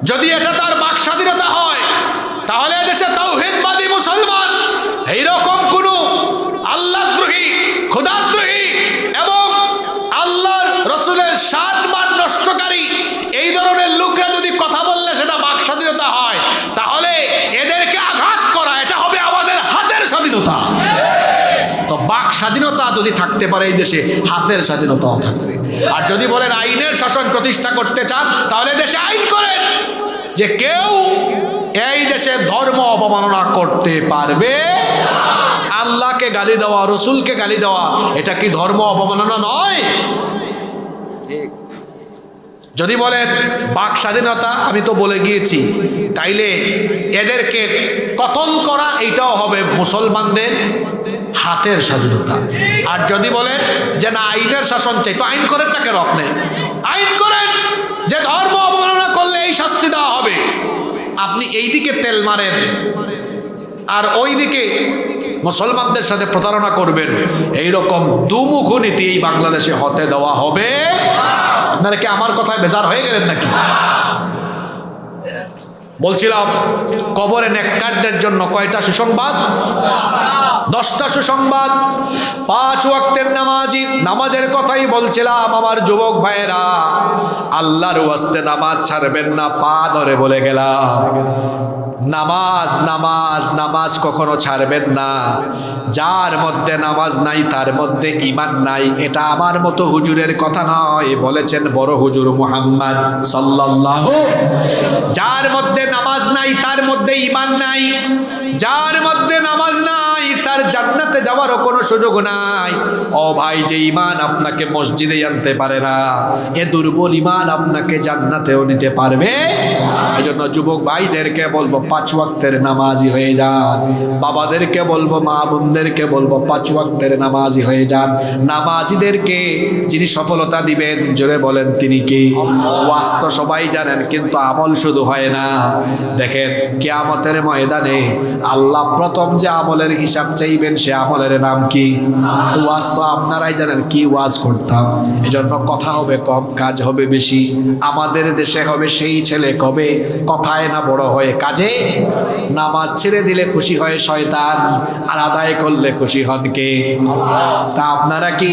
যদি এটা তার বাক স্বাধীনতা হয় তাহলে এদেশে তাওহীদবাদী মুসলমান এইরকম কোন আল্লাহদ্রোহী, খোদাদ্রোহী এবং আল্লাহর রাসূলের শান মান নষ্টকারী এই ধরনের লোকরা যদি কথা বললে সেটা বাক স্বাধীনতা হয়, তাহলে এদেরকে আঘাত করা এটা হবে আমাদের হাতের স্বাধীনতা। তো বাক স্বাধীনতা যদি থাকতে পারে এই দেশে, হাতের স্বাধীনতাও থাকবে। আর যদি বলেন আইনের শাসন প্রতিষ্ঠা করতে চান, তাহলে দেশে আইন করেন যে কেউ এই দেশে ধর্ম অবমাননা করতে পারবে। আল্লাহকে গালি দেওয়া, রসুলকে গালি দেওয়া, এটা কি ধর্ম অবমাননা নয়? যদি বলেন বাক স্বাধীনতা, আমি তো বলে গিয়েছি, তাইলে এদেরকে কতল করা এইটাও হবে মুসলমানদের হাতের স্বাধীনতা। আর যদি বলেন যে না আইনের শাসন চাই, তো আইন করেন না কেন? আপনি আইন করেন যে ধর্ম অবমাননা করলে এই শাস্তি দেওয়া হবে। আপনি এই দিকে তেল মারেন আর ওই দিকে মুসলমানদের সাথে প্রতারণা করবেন, এইরকম দুমুখ নীতি এই বাংলাদেশে হতে দেওয়া হবে। আপনারা কি আমার কথায় বেজার হয়ে গেলেন নাকি? বলছিলাম কবরে নেককারদের জন্য কয়টা সুসংবাদ? 10টা সুসংবাদ। 5 ওয়াক্তের নামাজি, নামাজের কথাই বলছিলাম। আমার যুবক ভাইয়েরা, আল্লাহর ওয়াস্তে নামাজ ছাড়বেন না, পা ধরে বলে গেলাম। নামাজ নামাজ নামাজ কখনো ছাড়বেন না। যার মধ্যে নামাজ নাই তার মধ্যে ঈমান নাই, এটা আমার মতো হুজুরের কথা নয়, বলেছেন বড় হুজুর মুহাম্মদ সাল্লাল্লাহু। যার মধ্যে নামাজ নাই তার মধ্যে ঈমান নাই, যার মধ্যে নামাজ নাই তার জান্নাতে যাওয়ারও কোনো সুযোগ নাই। ও ভাই, যে ঈমান আপনাকে মসজিদে আনতে পারে না, এ দুর্বল ঈমান আপনাকে জান্নাতেও নিতে পারবে। এজন্য যুবক ভাইদেরকে বলবো 5 ওয়াক্তের নামাজি হয়ে যান। বাবাদেরকে বলবো, মা বোনদেরকে বলবো 5 ওয়াক্তের নামাজি হয়ে যান। নামাজিদেরকে যিনি সফলতা দিবেন, জোরে বলেন তিনি কি? ওয়াজ তো সবাই জানেন, কিন্তু আমল শুধু হয় না। দেখেন কিয়ামতের ময়দানে আল্লাহ প্রথম যে আমলের হিসাব চাইবেন, সে আমলের নাম কি? ওয়াজ তো আপনারাই জানেন কি ওয়াজ করতাম। এজন্য কথা হবে কম, কাজ হবে বেশি। আমাদের দেশে হবে সেই ছেলে কবে কথায় না বড় হয়ে কাজে। নামাজ ছেড়ে দিলে খুশি হয় শয়তান, আর আদায় করলে খুশি হন কে? তা আপনারা কি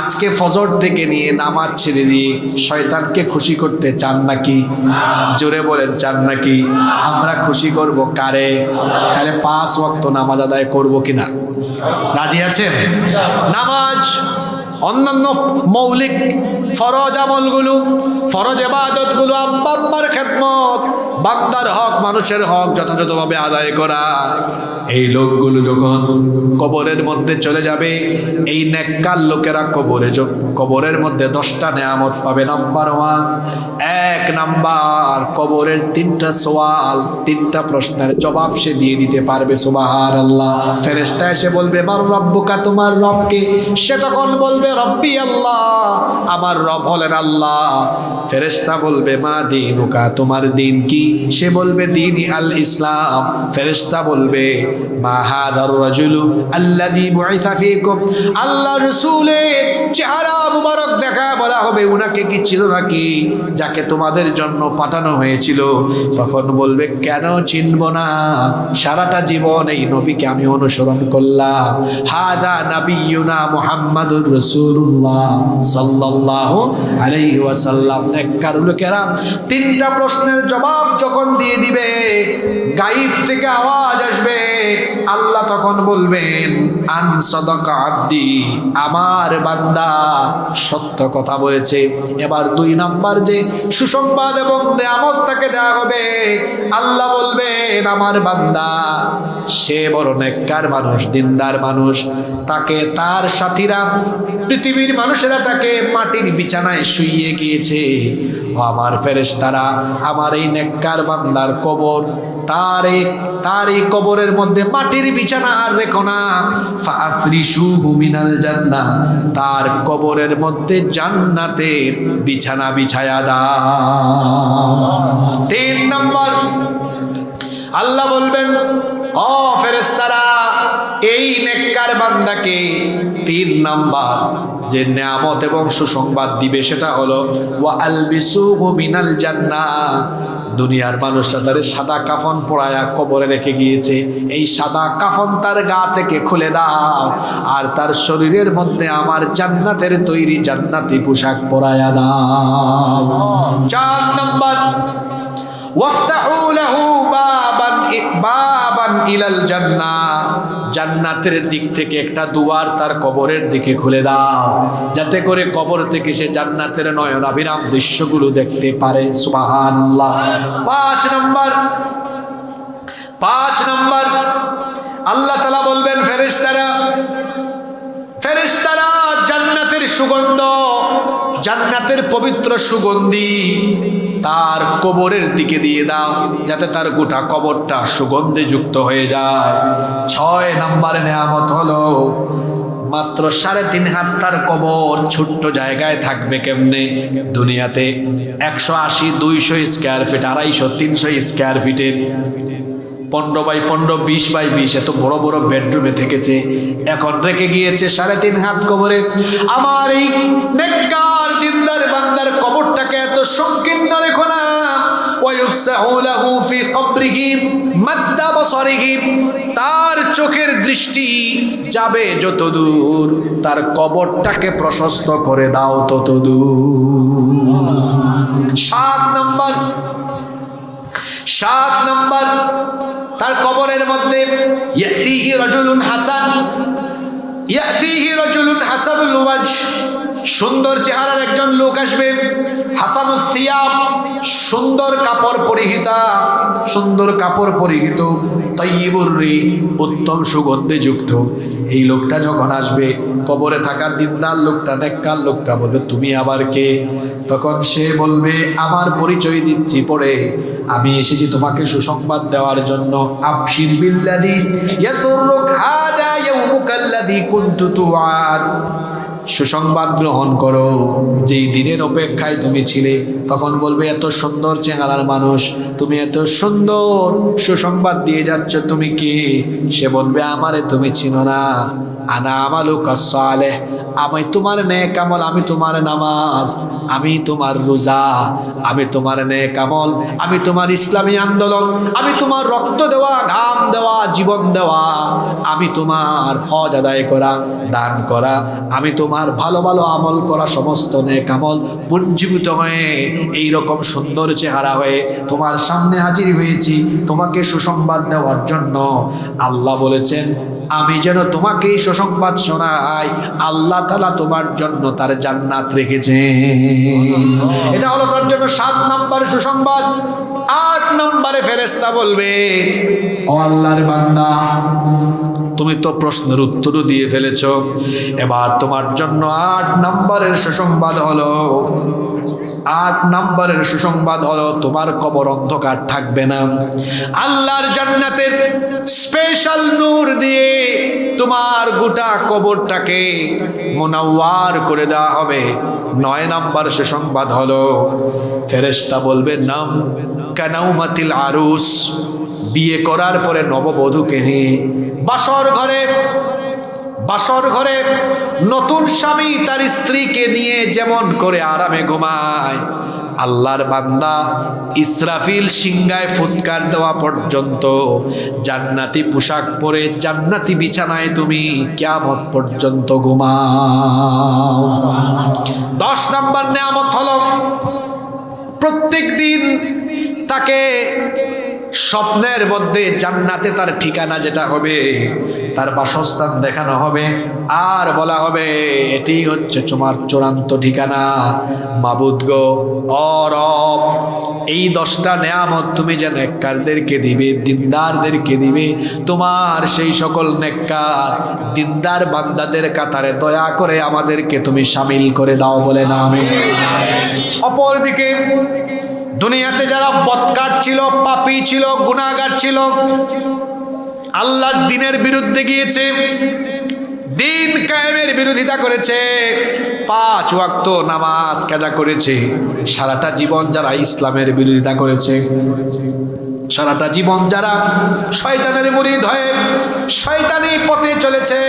আজকে ফজর থেকে নিয়ে নামাজ ছেড়ে দিয়ে শয়তানকে খুশি করতে চান নাকি? জোরে বলেন, চান নাকি? আমরা খুশি করব কারে? তাহলে 5 ওয়াক্ত নামাজ আদায় করব কিনা? রাজি আছেন? নামাজ, অন্যান্য মৌলিক ফরজ আমলগুলো, ফরজ ইবাদতগুলো, আব্বা আম্মার খেদমত, বান্দার হক, মানুষের হক যথাযথভাবে আদায় করা, এই লোকগুলো যখন কবরের মধ্যে চলে যাবে, এই নেককার লোকেরা কবরের মধ্যে 10টা নেয়ামত পাবে। নাম্বার 1, 1 নাম্বার, কবরের 3টা সওয়াল, 3টা প্রশ্নের জবাব সে দিয়ে দিতে পারবে। সুবহানাল্লাহ। ফেরেশতা এসে বলবে, মান রব্বুকা, তোমার রব কে? সে তখন বলবে, রব্বি আল্লাহ, আমার রব হলেন আল্লাহ। ফেরেশতা বলবে, মা দীনুকা, তোমার দিন কি? সে বলবে, দীনি আল ইসলাম। ফেরেশতা বলবে, মা হাদার রাজুলু আল্লাযী বুইসা ফীকুম, আল্লাহ রাসূলের চেহারা মুবারক দেখা বলা হবে, উনাকে কি চিনো নাকি, যাকে তোমাদের জন্য পাঠানো হয়েছিল? তখন বলবে, কেন চিনব না, সারাটা জীবন এই নবীকে আমি অনুসরণ করলাম। হাদা নবিয়ুনা মুহাম্মাদুর রাসূলুল্লাহ সাল্লাল্লাহু আলাইহি ওয়াসাল্লাম। নেককার লোকেরা 3টা প্রশ্নের জবাব যখন দিয়ে দিবে, গায়েব থেকে আওয়াজ আসবে, আল্লাহ তখন বলবেন, আন সাদাকা আব্দি, আমার বান্দা সত্য কথা বলেছে। এবার 2 নাম্বার যে সুসংবাদ এবং নিয়ামত তাকে দেওয়া হবে, আল্লাহ বলবেন, আমার বান্দা সে বড় নেককার মানুষ, দিনদার মানুষ, তাকে তার সাথীরা, পৃথিবীর মানুষেরা তাকে মাটির বিছানায় শুইয়ে গিয়েছে। ও আমার ফেরেশতারা, আমার এই নেককার বান্দার কবর, তার এই কবরের মধ্যে মাটি মাটির বিছানা আর রেখো না, ফাফরিশুহু মিনাল জান্নাহ, তার কবরের মধ্যে জান্নাতের বিছানা বিছায়া দাও। 3 নম্বর আল্লাহ বলবেন, ও ফেরেশতারা, এই নেককার বান্দাকে 3 নাম্বার যে নিয়ামত এবং সুসংবাদ দিবে সেটা হলো ওয়া আলবিসুহু মিনাল জান্নাহ। দুনিয়ার মানুষরা তার সাদা কাফন পরায়া কবরে রেখে গিয়েছে, এই সাদা কাফন তার গা থেকে খুলে দাও আর তার শরীরের মধ্যে আমার জান্নাতের তৈরি জান্নাতি পোশাক পরায়া দাও। 4 নাম্বার ওয়াফতাহু লাহু বাবান ইলাল জান্নাহ, জান্নাতের দিক থেকে একটা দুয়ার তার কবরের দিকে খুলে দাও, যাতে করে কবর থেকে সে জান্নাতের নয়নাভিরাম দৃশ্যগুলো দেখতে পারে। সুবহানাল্লাহ। 5 নম্বর আল্লাহ তাআলা বলবেন, ফেরেশতারা জান্নাতের সুগন্ধ, জান্নাতের পবিত্র সুগন্ধি তার কবরের দিকে দিয়ে দাও, যাতে তার গোটা কবরটা সুগন্ধে যুক্ত হয়ে যায়। 6 নম্বরে নিয়ামত হলো মাত্র 3.5 হাত তার কবর ছোট্ট জায়গায় থাকবে। কেমনে? দুনিয়াতে 180, 200 স্কয়ার ফিট, 250, 300 স্কয়ার ফিটের 15 বাই 15, 20 বাই 20 এত বড় বড় বেডরুমে থেকেছে, এখন রেখে গিয়েছে 3.5 হাত কবরে। আমার এই নেককার দিনদার বান্দার কবরটাকে এত সংকীর্ণ রেখো না। ওয়ায়ুফসাহু লাহু ফি কবরিহি মাদ্দা বসরিহি, তার চোখের দৃষ্টি যাবে যত দূর, তার কবরটাকে প্রশস্ত করে দাও তত দূর। 7 নম্বর তার কবরের মধ্যে ইয়াতিহি রাজুলুন হাসানুল ওয়াজহ, সুন্দর চেহারার একজন লোক আসবে। হাসানুস সিয়াব, সুন্দর কাপড় পরিহিত, তাইয়্যিবুর রিহ, উত্তম সুগন্ধে যুক্ত। এই লোকটা যখন আসবে, কবরে থাকা দিনদার লোকটা, নেককার লোকটা বলবে, তুমি আবার কে? তখন সে বলবে, আমার পরিচয় দিচ্ছি পরে, আমি এসেছি তোমাকে সুসংবাদ দেওয়ার জন্য। আবশির বিল্লাযী ইয়াসুররুক হাদা ইয়াউমুকাল্লাযী কুনতু তুআদ, সুসংবাদ গ্রহণ করো, যেই দিনের অপেক্ষায় তুমি ছিলে। তখন বলবে, এত সুন্দর চেহারার মানুষ, তুমি এত সুন্দর সুসংবাদ দিয়ে যাচ্ছ, তুমি কে? সে বলবে, আমারে তুমি চিনো না, আনা আমালুকা সালেহ, আমি তোমার নেক আমল, আমি তোমার নামাজ, আমি তোমার রোজা, আমি তোমার নেক আমল, আমি তোমার ইসলামী আন্দোলন, আমি তোমার রক্ত দেওয়া, ঘাম দেওয়া, জীবন দেওয়া, আমি তোমার হজ আদায় করা, দান করা, আমি তোমার ভালো ভালো আমল করা, সমস্ত নেক আমল পুঞ্জীভূত হয়ে এইরকম সুন্দর চেহারা হয়ে তোমার সামনে হাজির হয়েছি তোমাকে সুসংবাদ দেওয়ার জন্য। আল্লাহ বলেছেন, আমি যেন তোমাকে সুসংবাদ শোনাই, আল্লাহ তাআলা তোমার জন্য তার জান্নাত রেখেছেন। এটা হলো তার জন্য 7 নম্বর সুসংবাদ। 8 নম্বরে ফেরেশতা বলবে, ও আল্লাহর বান্দা, তুমি তো প্রশ্নের উত্তরও দিয়ে ফেলেছ, এবার তোমার জন্য 8 নম্বরের সুসংবাদ হলো, 8 নম্বরের সুসংবাদ হলো তোমার কবর অন্ধকার থাকবে না। আল্লাহর জান্নাতের স্পেশাল নূর দিয়ে তোমার গোটা কবরটাকে মুনাওয়ার করে দেওয়া হবে। 9 নম্বর সুসংবাদ হলো, ফেরেশতা বলবে, নাম কানাউমাতিল আরুস, বিয়ে করার পরে নববধূকে নিয়ে বাসর ঘরে নতুন স্বামী তার স্ত্রীকে নিয়ে যেমন করে আরামে ঘুমায়, আল্লাহর বান্দা ইসরাফিল সিংহায় ফুৎকার দেওয়া পর্যন্ত জান্নাতি পোশাক পরে জান্নাতি বিছানায় তুমি কিয়ামত পর্যন্ত ঘুমাও। 10 নম্বর নিয়ামত হলো, প্রত্যেক দিন তাকে স্বপ্নের মধ্যে জান্নাতে তার ঠিকানা যেটা হবে, তার বাসস্থান দেখানো হবে, আর বলা হবে, এটি হচ্ছে তোমার চূড়ান্ত ঠিকানা। মাবুদ গো, ও রব, এই 10টা নেয়ামত তুমি যে নেককারদেরকে দিবে, দিনদারদেরকে দিবে, তোমার সেই সকল নেককার দিনদার বান্দাদের কাতারে দয়া করে আমাদেরকে তুমি শামিল করে দাও, বলে না আমিন। অপরদিকে দুনিয়াতে যারা বদকার ছিল, পাপী ছিল, গুনাহগার ছিল, আল্লাহর দ্বীনের বিরুদ্ধে গিয়েছে, দিন কায়েমের বিরোধিতা করেছে, 5 ওয়াক্ত নামাজ কাজা করেছে, সারাটা জীবন যারা ইসলামের বিরোধিতা করেছে, সারাটা জীবন যারা শয়তানের মুরিদ হয়ে শয়তানি পথে চলেছে,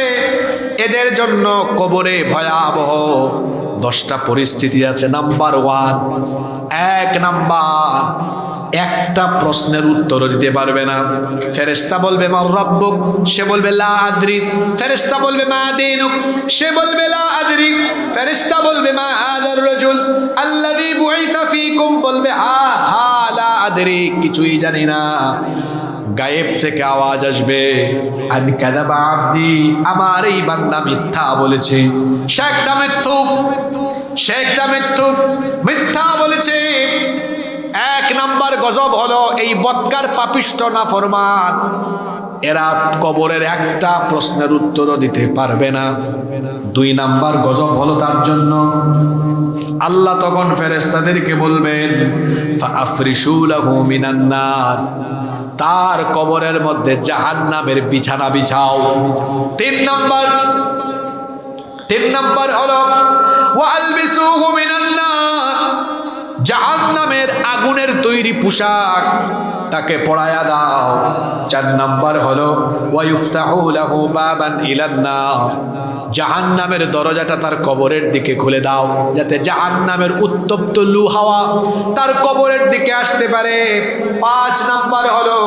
এদের জন্য কবরে ভয়াবহ 10টা পরিস্থিতি আছে। নাম্বার 1, 1 নাম্বার, একটা প্রশ্নের উত্তর দিতে পারবে না। ফেরেশতা বলবে মান রাব্বুক, সে বলবে লা আদরি। ফেরেশতা বলবে মা দীনুক, সে বলবে লা আদরি। ফেরেশতা বলবে মা হাযার রাজুল আল্লাযী বুইতা ফীকুম, বলবে হা হা লা আদরি, কিছুই জানি না। গায়েব থেকে আওয়াজ আসবে আন কাযাবা আবদি, আমার এই বান্দা মিথ্যা বলেছে। সে একটা মিথ্যুক, সে একটা মিথ্যুক, মিথ্যা বলেছে। 1 নাম্বার গজব হলো এই বদকার পাপিষ্ট নাফরমান, এরা কবরের একটা প্রশ্নের উত্তরও দিতে পারবে না। 2 নাম্বার গজব হলো তার জন্য, আল্লাহ তখন ফেরেশতাদেরকে বলবেন ফাআফরিশু লাহু মিনান নার, তার কবরের মধ্যে জাহান্নামের বিছানা বিছাও। 3 নাম্বার হলো ওয়ালবিসুহু মিনান নার, জাহান্নামের আগুনের তৈরি পোশাক তাকে পরায়া দাও। 4 নাম্বার হলো ওয়ায়ুফতাহু লাহু বাবান ইলান নার, জাহান্নামের দরজাটা তার কবরের দিকে খুলে দাও, যাতে জাহান্নামের উত্তপ্ত লু হাওয়া তার কবরের দিকে আসতে পারে। 5 নাম্বার হলো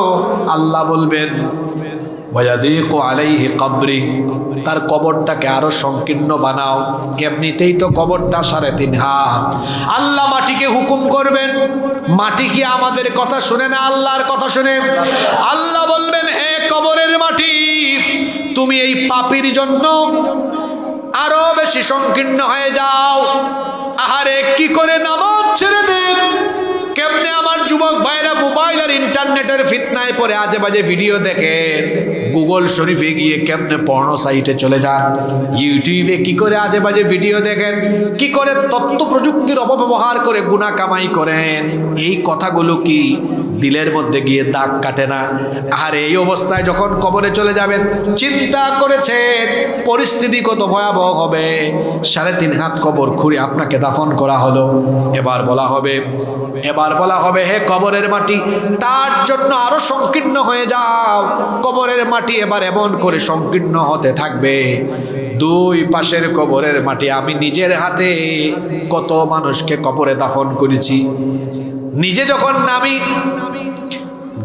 আল্লাহ বলবেন ওয়ায়াদিকু আলাইহি কবরি, তার কবরটাকে আরো সংকীর্ণ বানাও। এমনিতেই তো কবরটা 3.5 হাত। আল্লাহ মাটিকে হুকুম করবেন, মাটি কি আমাদের কথা শুনে না আল্লাহর কথা শুনে? আল্লাহ বলবেন হে কবরের মাটি, তুমি এই পাপীর জন্য আরো বেশি সংকীর্ণ হয়ে যাও। আহারে কি করে নামাজ ছেড়ে দেন, কেমনে আমার যুবক ভাইরা মোবাইল আর ইন্টারনেটের ফিতনায় পড়ে আজে বাজে ভিডিও দেখেন, গুগল শরীফে গিয়ে কেমনে পর্ন সাইটে চলে যান, ইউটিউবে কি করে আজে বাজে ভিডিও দেখেন, কি করে তথ্য প্রযুক্তির অপব্যবহার করে গুনাহ কামাই করেন, এই কথাগুলো কি দিলের মধ্যে গিয়ে দাগ কাটে না? আর এই অবস্থায় যখন কবরে চলে যাবেন, চিন্তা করেছেন পরিস্থিতি কত ভয়াবহ হবে। 3.5 হাত কবর খুঁড়ে আপনাকে দাফন করা হলো। এবার বলা হবে হে কবরের মাটি, তার জন্য আরো সংকীর্ণ হয়ে যাও। কবরের মাটি এবার এমন করে সংকীর্ণ হতে থাকবে, 2 পাশের কবরের মাটি আমি নিজের হাতে কত মানুষকে কবরে দাফন করেছি। নিজে যখন নামি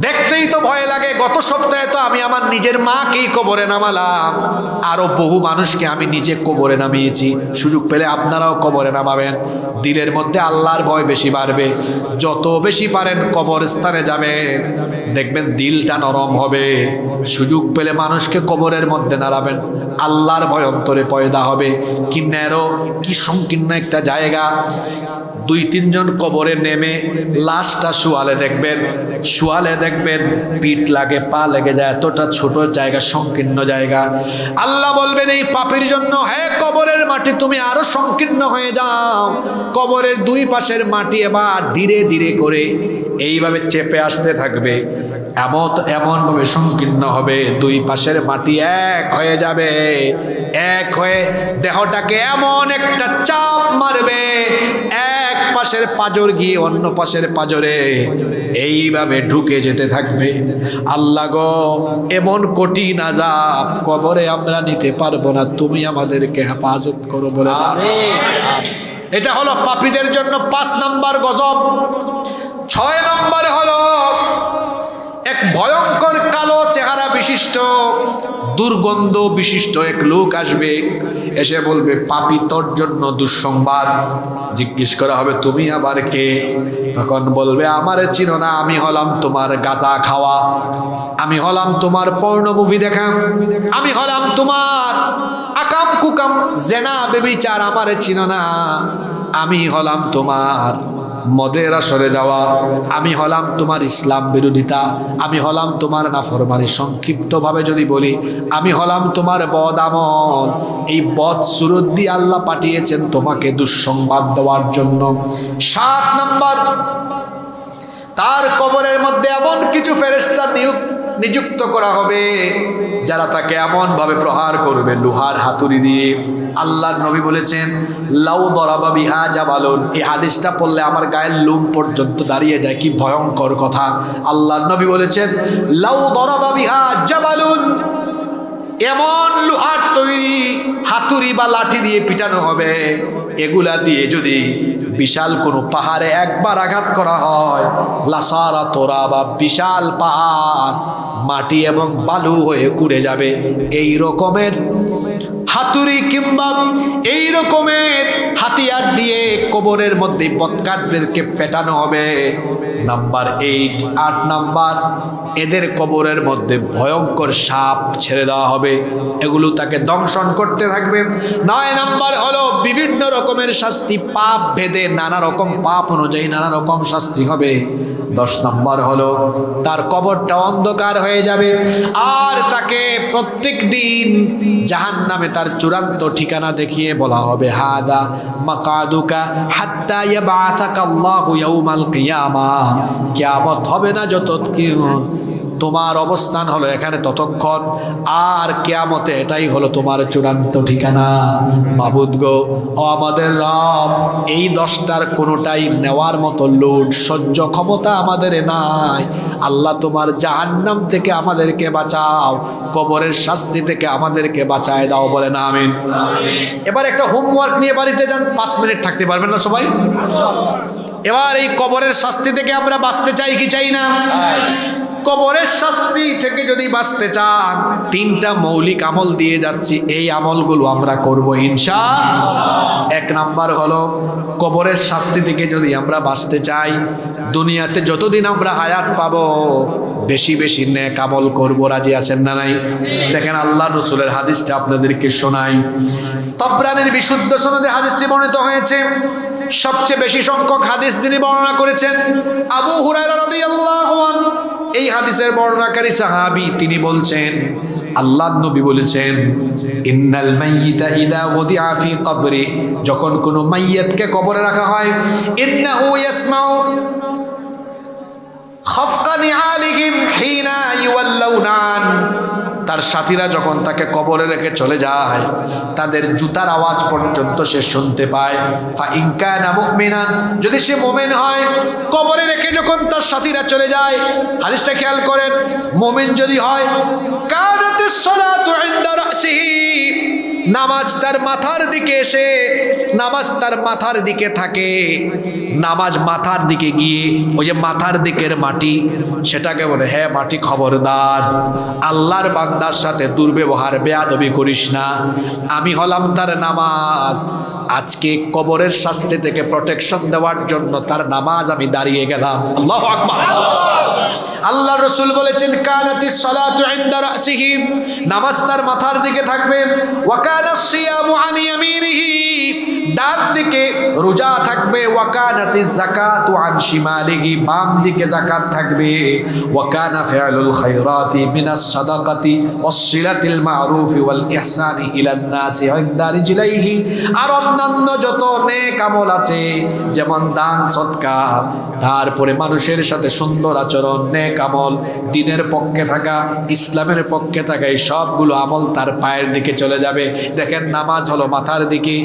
দেখতেই তো ভয় লাগে। গত সপ্তাহে তো আমি আমার নিজের মাকেই কবরে নামালাম, আরো বহু মানুষকে আমি নিজে কবরে নামিয়েছি। সুযোগ পেলে আপনারাও কবরে নামাবেন, দিলের মধ্যে আল্লাহর ভয় বেশি বাড়বে। যত বেশি পারেন কবরস্থানে যাবেন, দেখবেন দিলটা নরম হবে। সুযোগ পেলে মানুষকে কবরের মধ্যে নাড়াবেন, আল্লাহর ভয় অন্তরে পয়দা হবে। কি ন্যারো, কি সংকীর্ণ একটা জায়গা। 2-3 জন কবরে নেমে লাশটা শুয়ালে দেখবেন পিঠ লাগে, পা লেগে যায়, এতটা ছোট জায়গা, সংকীর্ণ জায়গা। আল্লাহ বলবেন এই পাপীর জন্য হে কবরের মাটি তুমি আরো সংকীর্ণ হয়ে যাও। কবরের 2 পাশের মাটি এবার ধীরে ধীরে করে এইভাবে চেপে আসতে থাকবে, এমন ভাবে সংকীর্ণ হবে, 2 পাশের মাটি এক হয়ে যাবে। এক হয়ে দেহটাকে এমন একটা চাপ মারবে, এক পাশের পাঁজর গিয়ে অন্য পাশের পাঁজরে এইভাবে ঢুকে যেতে থাকবে। আল্লাহ গো, এমন কঠিন আযাব কবরে আমরা নিতে পারবো না, তুমি আমাদেরকে হেফাজত করো বলে। এটা হলো পাপীদের জন্য 5 নাম্বার গজব। 6 নাম্বার হলো এক ভয়ঙ্কর কালো চেহারা বিশিষ্ট, দুর্গন্ধ বিশিষ্ট এক লোক আসবে, এসে বলবে পাপী তোর জন্য দুঃসংবাদ। জিজ্ঞেস করা হবে তুমি আবার কে? তখন বলবে আমারে চিনো না, আমি হলাম তোমার গাঁজা খাওয়া, আমি হলাম তোমার পর্ন মুভি দেখা, আমি হলাম তোমার আকাম কুকাম জেনা বেবিচার, আমারে চিনো না, আমি হলাম তোমার মদের আসরে যাওয়া, আমি হলাম তোমার ইসলাম বিরোধিতা, আমি হলাম তোমার নাফরমানি। সংক্ষিপ্তভাবে যদি বলি, আমি হলাম তোমার বদ আমল। এই বদ সুরত দিয়ে আল্লাহ পাঠিয়েছেন তোমাকে দুঃসংবাদ দেওয়ার জন্য। 7 নাম্বার, তার কবরের মধ্যে এমন কিছু ফেরেশতা নিয়োগ নিযুক্ত করা হবে যারা তাকে এমন ভাবে প্রহার করবে লোহার হাতুড়ি দিয়ে। আল্লাহর নবী বলেছেন লাউ দরাবা বিহা জাবালুন, এই হাদিসটা পড়লে আমার গায়ের লোম পর্যন্ত দাঁড়িয়ে যায়, কি ভয়ঙ্কর কথা। আল্লাহর নবী বলেছেন লাউ দরাবা বিহা জাবালুন, এমন লোহার তৈরি হাতুড়ি বা লাঠি দিয়ে পিটানো হবে, এগুলা দিয়ে যদি বিশাল কোনো পাহাড়ে একবার আঘাত করা হয়, লাসারা তোরা বা বিশাল পাহাড় মাটি এবং বালু হয়ে উড়ে যাবে। এই রকমের হাতুড়ি কিংবা এই রকমের হাতিয়ার দিয়ে কবরের মধ্যে বৎকারদেরকে পেটানো হবে। নাম্বার 8, 8 নাম্বার, এদের কবরের মধ্যে ভয়ঙ্কর সাপ ছেড়ে দেওয়া হবে, এগুলো তাকে দংশন করতে থাকবে। 9 নাম্বার হলো বিভিন্ন রকমের শাস্তি, পাপ ভেদে নানা রকম পাপ অনুযায়ী নানা রকম শাস্তি হবে। 10 নাম্বার হলো তার কবরটা অন্ধকার হয়ে যাবে, আর তাকে প্রত্যেক দিন জাহান্নামে তার চূড়ান্ত ঠিকানা দেখিয়ে বলা হবে হাদা মাকাদুকা হাত্তা ইয়াবআসাকা আল্লাহু ইয়াউমাল কিয়ামাহ, কিয়ামত হবে না যতক্ষণ তোমার অবস্থান হলো এখানে ততক্ষণ, আর কিয়ামতে এটাই হলো তোমার চূড়ান্ত ঠিকানা। মাবুদ গো, ও আমাদের রব, এই 10টার কোনোটাই নেওয়ার মতো লোড সহ্য ক্ষমতা আমাদের নাই। আল্লাহ তোমার জাহান্নাম থেকে আমাদেরকে বাঁচাও, কবরের শাস্তি থেকে আমাদেরকে বাঁচায় দাও, বলেন আমিন। এবার একটা হোমওয়ার্ক নিয়ে বাড়িতে যান, 5 মিনিট থাকতে পারবেন না সবাই? এবার এই কবরের শাস্তি থেকে আমরা বাঁচতে চাই কি চাই না? কবরের শাস্তি থেকে যদি বাঁচতে চান 3টা মৌলিক আমল দিয়ে যাচ্ছি, এই আমলগুলো আমরা করব ইনশাআল্লাহ। 1 নাম্বার হলো কবরের শাস্তি থেকে যদি আমরা বাঁচতে চাই, দুনিয়াতে যতদিন আমরা হায়াত পাবো বেশি বেশি নেক আমল করব। রাজি আছেন না নাই? দেখেন আল্লাহ রাসূলের হাদিসটা আপনাদেরকে শোনাই। তাবরানীর বিশুদ্ধ সনদে হাদিসটি বর্ণিত হয়েছে। সবচেয়ে বেশি সংখ্যক হাদিস যিনি বর্ণনা করেছেন আবু হুরায়রা রাদিয়াল্লাহু আনহু, এই হাদিসের বর্ণনাকারী সাহাবী, তিনি বলছেন আল্লাহর নবী বলেছেন ইন্নাল মাইয়িতা ইযা ওদিআ ফি কবরি, যখন কোনো মাইয়িতকে কবরে রাখা হয়, ইন্নাহু ইয়াসমাউ খাফকা নিআলিহিম হিনা ইওয়াল্লাউনান, তার সাথীরা যখন তাকে কবরে রেখে চলে যায় তাদের জুতার আওয়াজ পর্যন্ত সে শুনতে পায়। ফা ইন কানা মুমিনান, যদি সে মুমিন হয়, কবরে রেখে যখন তার সাথীরা চলে যায়, হাদিসটা খেয়াল করেন, মুমিন যদি হয়, কানাতিস সালাতু ইনদা রাসিহি, নামাজ তার মাথার দিকে এসে, নামাজ তার মাথার দিকে থাকে, নামাজ মাথার দিকে গিয়ে ওই যে মাথার দিকের মাটি, সেটাকে বলে হে মাটি খবরদার, আল্লাহর বান্দার সাথে দুর্ব্যবহার বেয়াদবি করিস না, আমি হলাম তার নামাজ। আজকে কবরের শাস্তি থেকে প্রোটেকশন দেওয়ার জন্য তার নামাজ আমি দাঁড়িয়ে গেলাম। আল্লাহু আকবার। আল্লাহ রাসূল বলেছেন কানাতিস সালাতু ইনদা রাসিহি, নামাজ তার মাথার দিকে থাকবে। ওয়া কানাস সিয়ামু আন ইয়ামিনিহি, ডান দিকে রোজা থাকবে। ওয়া কানাতিজ যাকাতু আন শিমালিহি, বাম দিকে যাকাত থাকবে। ওয়া কানা ফিআলুল খায়রাতি মিনাস সাদাকাতি ওয়াস সিলাতিল মারুফি ওয়াল ইহসানি ইলান নাসি ইনদা রিজলাইহি, আর অন্যান্য যত নেক আমল আছে, যেমন দান সদকা, তারপরে মানুষের সাথে সুন্দর আচরণ, নেক আমল, দ্বীনের পক্ষে থাকা, ইসলামের পক্ষে থাকা, এই সবগুলো আমল তার পায়ের দিকে চলে যাবে। দেখেন নামাজ হলো মাথার দিকে,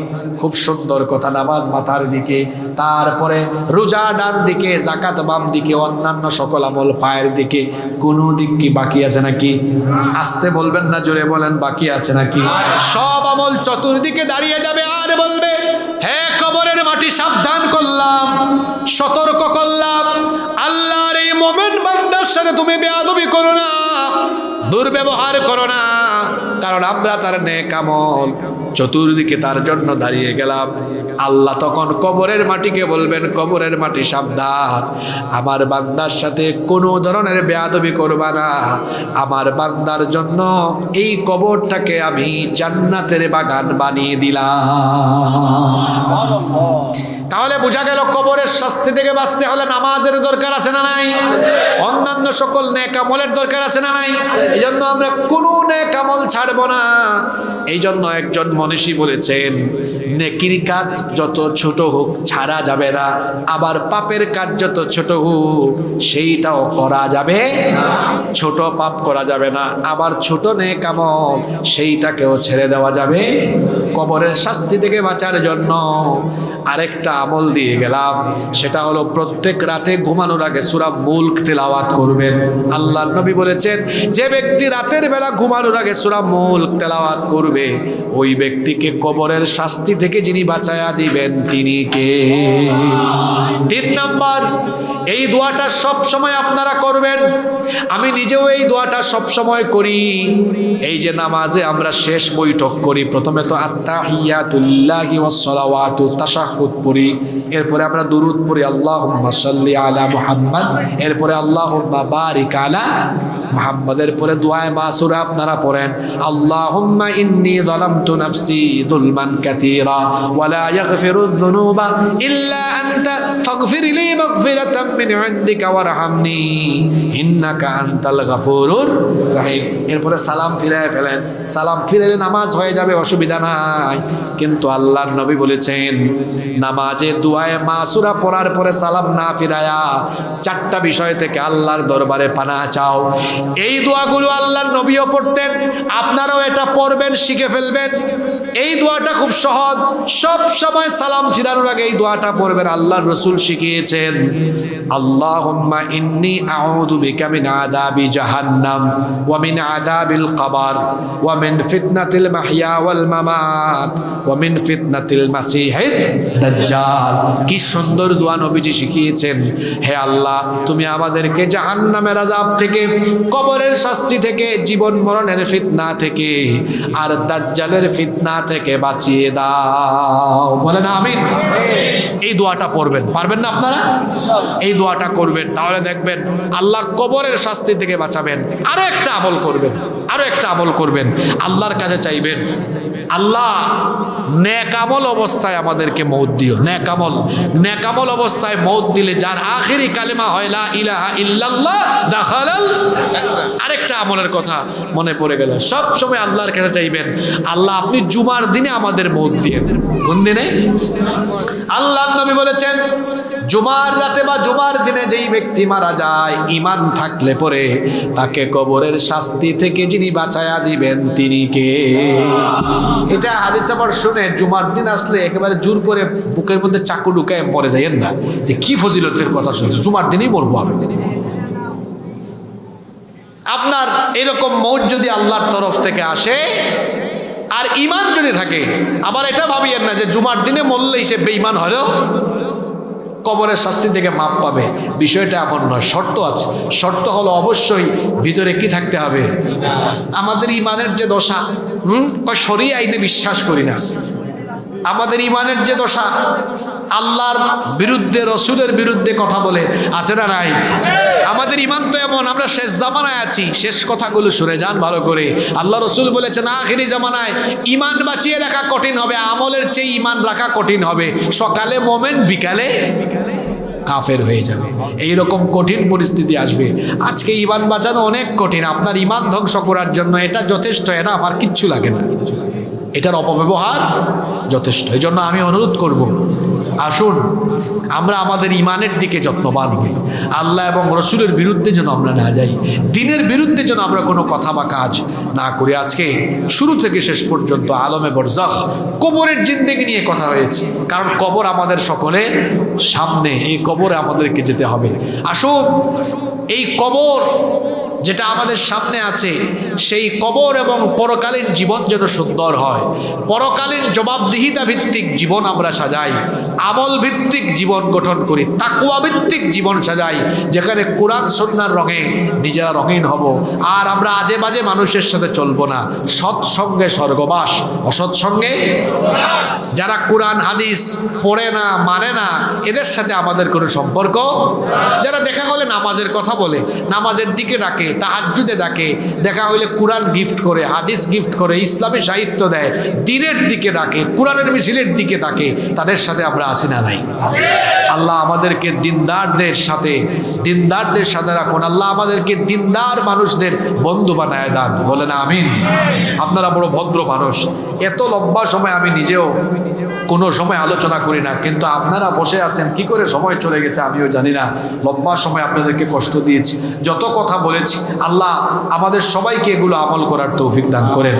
খুব সুন্দর কথা, নামাজ মাথার দিকে, তারপরে রোজা ডান দিকে, যাকাত বাম দিকে, অন্যান্য সকল আমল পায়ের দিকে। কোনো দিক কি বাকি আছে নাকি? আসতে বলবেন না, জোরে বলেন, বাকি আছে নাকি? সব আমল চতুর্দিকে দাঁড়িয়ে যাবে আর বলবে হে কবরের মাটি, সাবধান করলাম, সতর্ক করলাম, আল্লাহর এই মুমিন বান্দার সাথে তুমি বেয়াদবি করো না, দুর্ব্যবহার করো না, কারণ আমরা তার নেক আমল চতুর্দিকে তার জন্য দাঁড়িয়ে গেলাম। আল্লাহ তখন কবরের মাটিকে বলবেন, কবরের মাটি সাবধান, আমার বান্দার সাথে কোনো ধরনের বেয়াদবি করবা না, আমার বান্দার জন্য এই কবরটাকে আমি জান্নাতের বাগান বানিয়ে দিলাম। তাহলে বোঝা গেল কবরের শাস্তি থেকে বাঁচতে হলে নামাজের দরকার আছে না নাই? অন্যান্য সকল নেক আমলের দরকার আছে না নাই? এই জন্য আমরা কোনো নেক আমল ছাড়বো না। এই জন্য একজন মনীষী বলেছেন, নেকির কাজ যত ছোট হোক ছাড়া যাবে না, আবার পাপের কাজ যত ছোট হোক সেইটাও করা যাবে না। ছোট পাপ করা যাবে না, আবার ছোট নেক আমল সেইটাকেও ছেড়ে দেওয়া যাবে। কবরের শাস্তি থেকে বাঁচার জন্য আরেকটা আমল দিয়ে গেলাম, সেটা হলো প্রত্যেক রাতে ঘুমানোর আগে সূরা মুলক তেলাওয়াত করবেন। আল্লাহর নবী বলেছেন, যে ব্যক্তি রাতের বেলা ঘুমানোর আগে সূরা মুলক তেলাওয়াত করবে, ওই ব্যক্তিকে কবরের শাস্তি থেকে যিনি বাঁচায়া দিবেন তিনি কে? 3 নাম্বার, এই দোয়াটা সব সময় আপনারা করবেন। আমি নিজেও এই দোয়াটা সব সময় করি। এই যে নামাজে আমরা শেষ বৈঠক করি, প্রথমে তো আত্তাহিয়াতুল্লাহি ওয়াস সালাওয়াতু তাশাহুদ পড়ি, এরপরে আমরা দুরূদ পড়ি আল্লাহুম্মা সাল্লি আলা মুহাম্মদ, এরপরে আল্লাহুম্মা বারিক আলা মুহাম্মাদের পরে দোয়ায়ে মাসুরা আপনারা পড়েন, আল্লাহুম্মা ইন্নী যালামতু নাফসি যুলমান কাসীরা ওয়া লা ইয়াগফিরুয যুনুবা ইল্লা আনতা ফাগফিরলি মাগফিরাতাম মিন ইনদিকা ওয়ারহামনি ইন্নাকা আনতাল গাফুরুর রহিম। এরপরে সালাম ফিরায় ফেলেন। সালাম ফিরালে নামাজ হয়ে যাবে, অসুবিধা নাই। কিন্তু আল্লাহর নবী বলেছেন, নামাজে দোয়ায়ে মাসুরা পড়ার পরে সালাম না ফিরায়া 4টা বিষয় থেকে আল্লাহর দরবারে পানাহ চাও। এই দোয়াগুলো আল্লাহর নবীও পড়তেন, আপনারাও এটা পড়বেন, শিখে ফেলবেন। এই দোয়াটা খুব সহজ, সব সময় সালাম ফিরানোর আগে এই দোয়াটা পড়বেন। আল্লাহর রাসূল শিখিয়েছেন, আল্লাহুম্মা ইন্নী আউযু বিকা মিন আযাবি জাহান্নাম ওয়া মিন আযাবিল কবর ওয়া মিন ফিতনাতিল মাহইয়া ওয়াল মামাত ওয়া মিন ফিতনাতিল মাসিহিদ দাজ্জাল। কি সুন্দর দোয়া নবীজি শিখিয়েছেন। হে আল্লাহ, তুমি আমাদেরকে জাহান্নামের আযাব থেকে, কবরের শাস্তি থেকে, জীবন মরণের ফিতনা থেকে, আর দাজ্জালের ফিতনা থেকে বাঁচিয়ে দাও। বলেন আমিন। এই দোয়াটা পড়বেন, পারবেন না আপনারা? এই দোয়াটা করবেন, তাহলে দেখবেন আল্লাহ কবরের শাস্তি থেকে বাঁচাবেন। আরো একটা আমল করবেন, আরো একটা আমল করবেন, আল্লাহর কাছে চাইবেন, আল্লাহ নেক আমল অবস্থায় আমাদেরকে মওত দিও। নেক আমল, নেক আমল অবস্থায় মওত দিলে যার আখেরি কালেমা হয় লা ইলাহা ইল্লাল্লাহ দাখালাল জান্নাহ। আরেকটা আমলের কথা মনে পড়ে গেল, সব সময় আল্লাহর কাছে চাইবেন, আল্লাহ আপনি জুমার দিনে আমাদের মওত দিয়েন। কোন দিনে? আল্লাহর নবী বলেছেন, জুমার রাতে বা জুমার দিনে যেই ব্যক্তি মারা যায়, ঈমান থাকলে পরে তাকে কবরের শাস্তি থেকে যিনি বাঁচায়া দিবেন তিনি কে? এটা হাদিস আবার শুনে জুমার দিন আসলে একেবারে জোর করে বুকের মধ্যে চাকু ঢুকায় মরে যাইয়েন না, যে কি ফজিলতের কথা শুনছে, জুমার দিনই মরবো আমি। আপনার এরকম মওত যদি আল্লাহর তরফ থেকে আসে আর ঈমান যদি থাকে, আবার এটা ভাবিয়েন না যে জুমার দিনে মরলেই সে বেঈমান হলো কবরের শাস্তি থেকে মাপ পাবে। বিষয়টা এমন নয়, শর্ত আছে। শর্ত হলো অবশ্যই ভিতরে কি থাকতে হবে? আমাদের ঈমানের যে দশা, শরীয়ত আইনে বিশ্বাস করি না, আমাদের ঈমানের যে দশা, আল্লাহর বিরুদ্ধে, রসুলের বিরুদ্ধে কথা বলে, আছে না নাই? আমাদের ঈমান তো এমন, আমরা শেষ জামানায় আছি। শেষ কথাগুলো শুনে যান ভালো করে। আল্লাহ রসুল বলেছেন, আখিরি জামানায় ঈমান বাঁচিয়ে রাখা কঠিন হবে, আমলের চেয়ে ঈমান রাখা কঠিন হবে। সকালে মোমেন, বিকালে কাফের হয়ে যাবে। এইরকম কঠিন পরিস্থিতি আসবে। আজকে ঈমান বাঁচানো অনেক কঠিন। আপনার ঈমান ধ্বংস করার জন্য এটা যথেষ্ট, এটা আমার কিচ্ছু লাগে না, এটার অপব্যবহার যথেষ্ট। এই জন্য আমি অনুরোধ করব, আসুন আমরা আমাদের ঈমানের দিকে যত্নবান হই। আল্লাহ এবং রসুলের বিরুদ্ধে যেন আমরা না যাই, দ্বীনের বিরুদ্ধে যেন আমরা কোনো কথা বা কাজ না করি। আজকে শুরু থেকে শেষ পর্যন্ত আলমে বরজাখ, কবরের জিন্দেগি নিয়ে কথা হয়েছে, কারণ কবর আমাদের সকলের সামনে, এই কবরে আমাদেরকে যেতে হবে। আসুন এই কবর যেটা আমাদের সামনে আছে, সেই কবর এবং পরকালীন জীবন যেন সুন্দর হয়। পরকালীন জবাবদিহিতা ভিত্তিক জীবন আমরা সাজাই, আমল ভিত্তিক জীবন গঠন করি, তাকওয়া ভিত্তিক জীবন সাজাই, যেখানে কোরআন সুন্নাহর রঙে নিজেরা রঙিন হব। আর আমরা আজে বাজে মানুষের সাথে চলবো না। সৎসঙ্গে স্বর্গবাস, অসৎসঙ্গে, যারা কোরআন হাদিস পড়ে না, মানে না, এদের সাথে আমাদের কোনো সম্পর্ক। যারা দেখা হলে নামাজের কথা বলে, নামাজের দিকে ডাকে, তাহাজ্জুদে ডাকে, দেখা হইলে গেলে কোরআন গিফট করে, হাদিস গিফট করে, ইসলামী সাহিত্য দেয়, দিনের দিকে ডাকে, কোরআনের মিছিলের দিকে ডাকে, তাদের সাথে আমরা আসি না নাই? আল্লাহ আমাদেরকে দিনদারদের সাথে রাখুন। আল্লাহ আমাদেরকে দিনদার মানুষদের বন্ধু বানায় দান, বলেন আমিন। আপনারা বড় ভদ্র মানুষ, এত লম্বা সময় আমি নিজেও কোনো সময় আলোচনা করি না, কিন্তু আপনারা বসে আছেন, কি করে সময় চলে গেছে আমিও জানি না। লম্বা সময় আপনাদেরকে কষ্ট দিয়েছি, যত কথা বলেছি, আল্লাহ আমাদের সবাইকে এগুলো আমল করার তৌফিক দান করেন।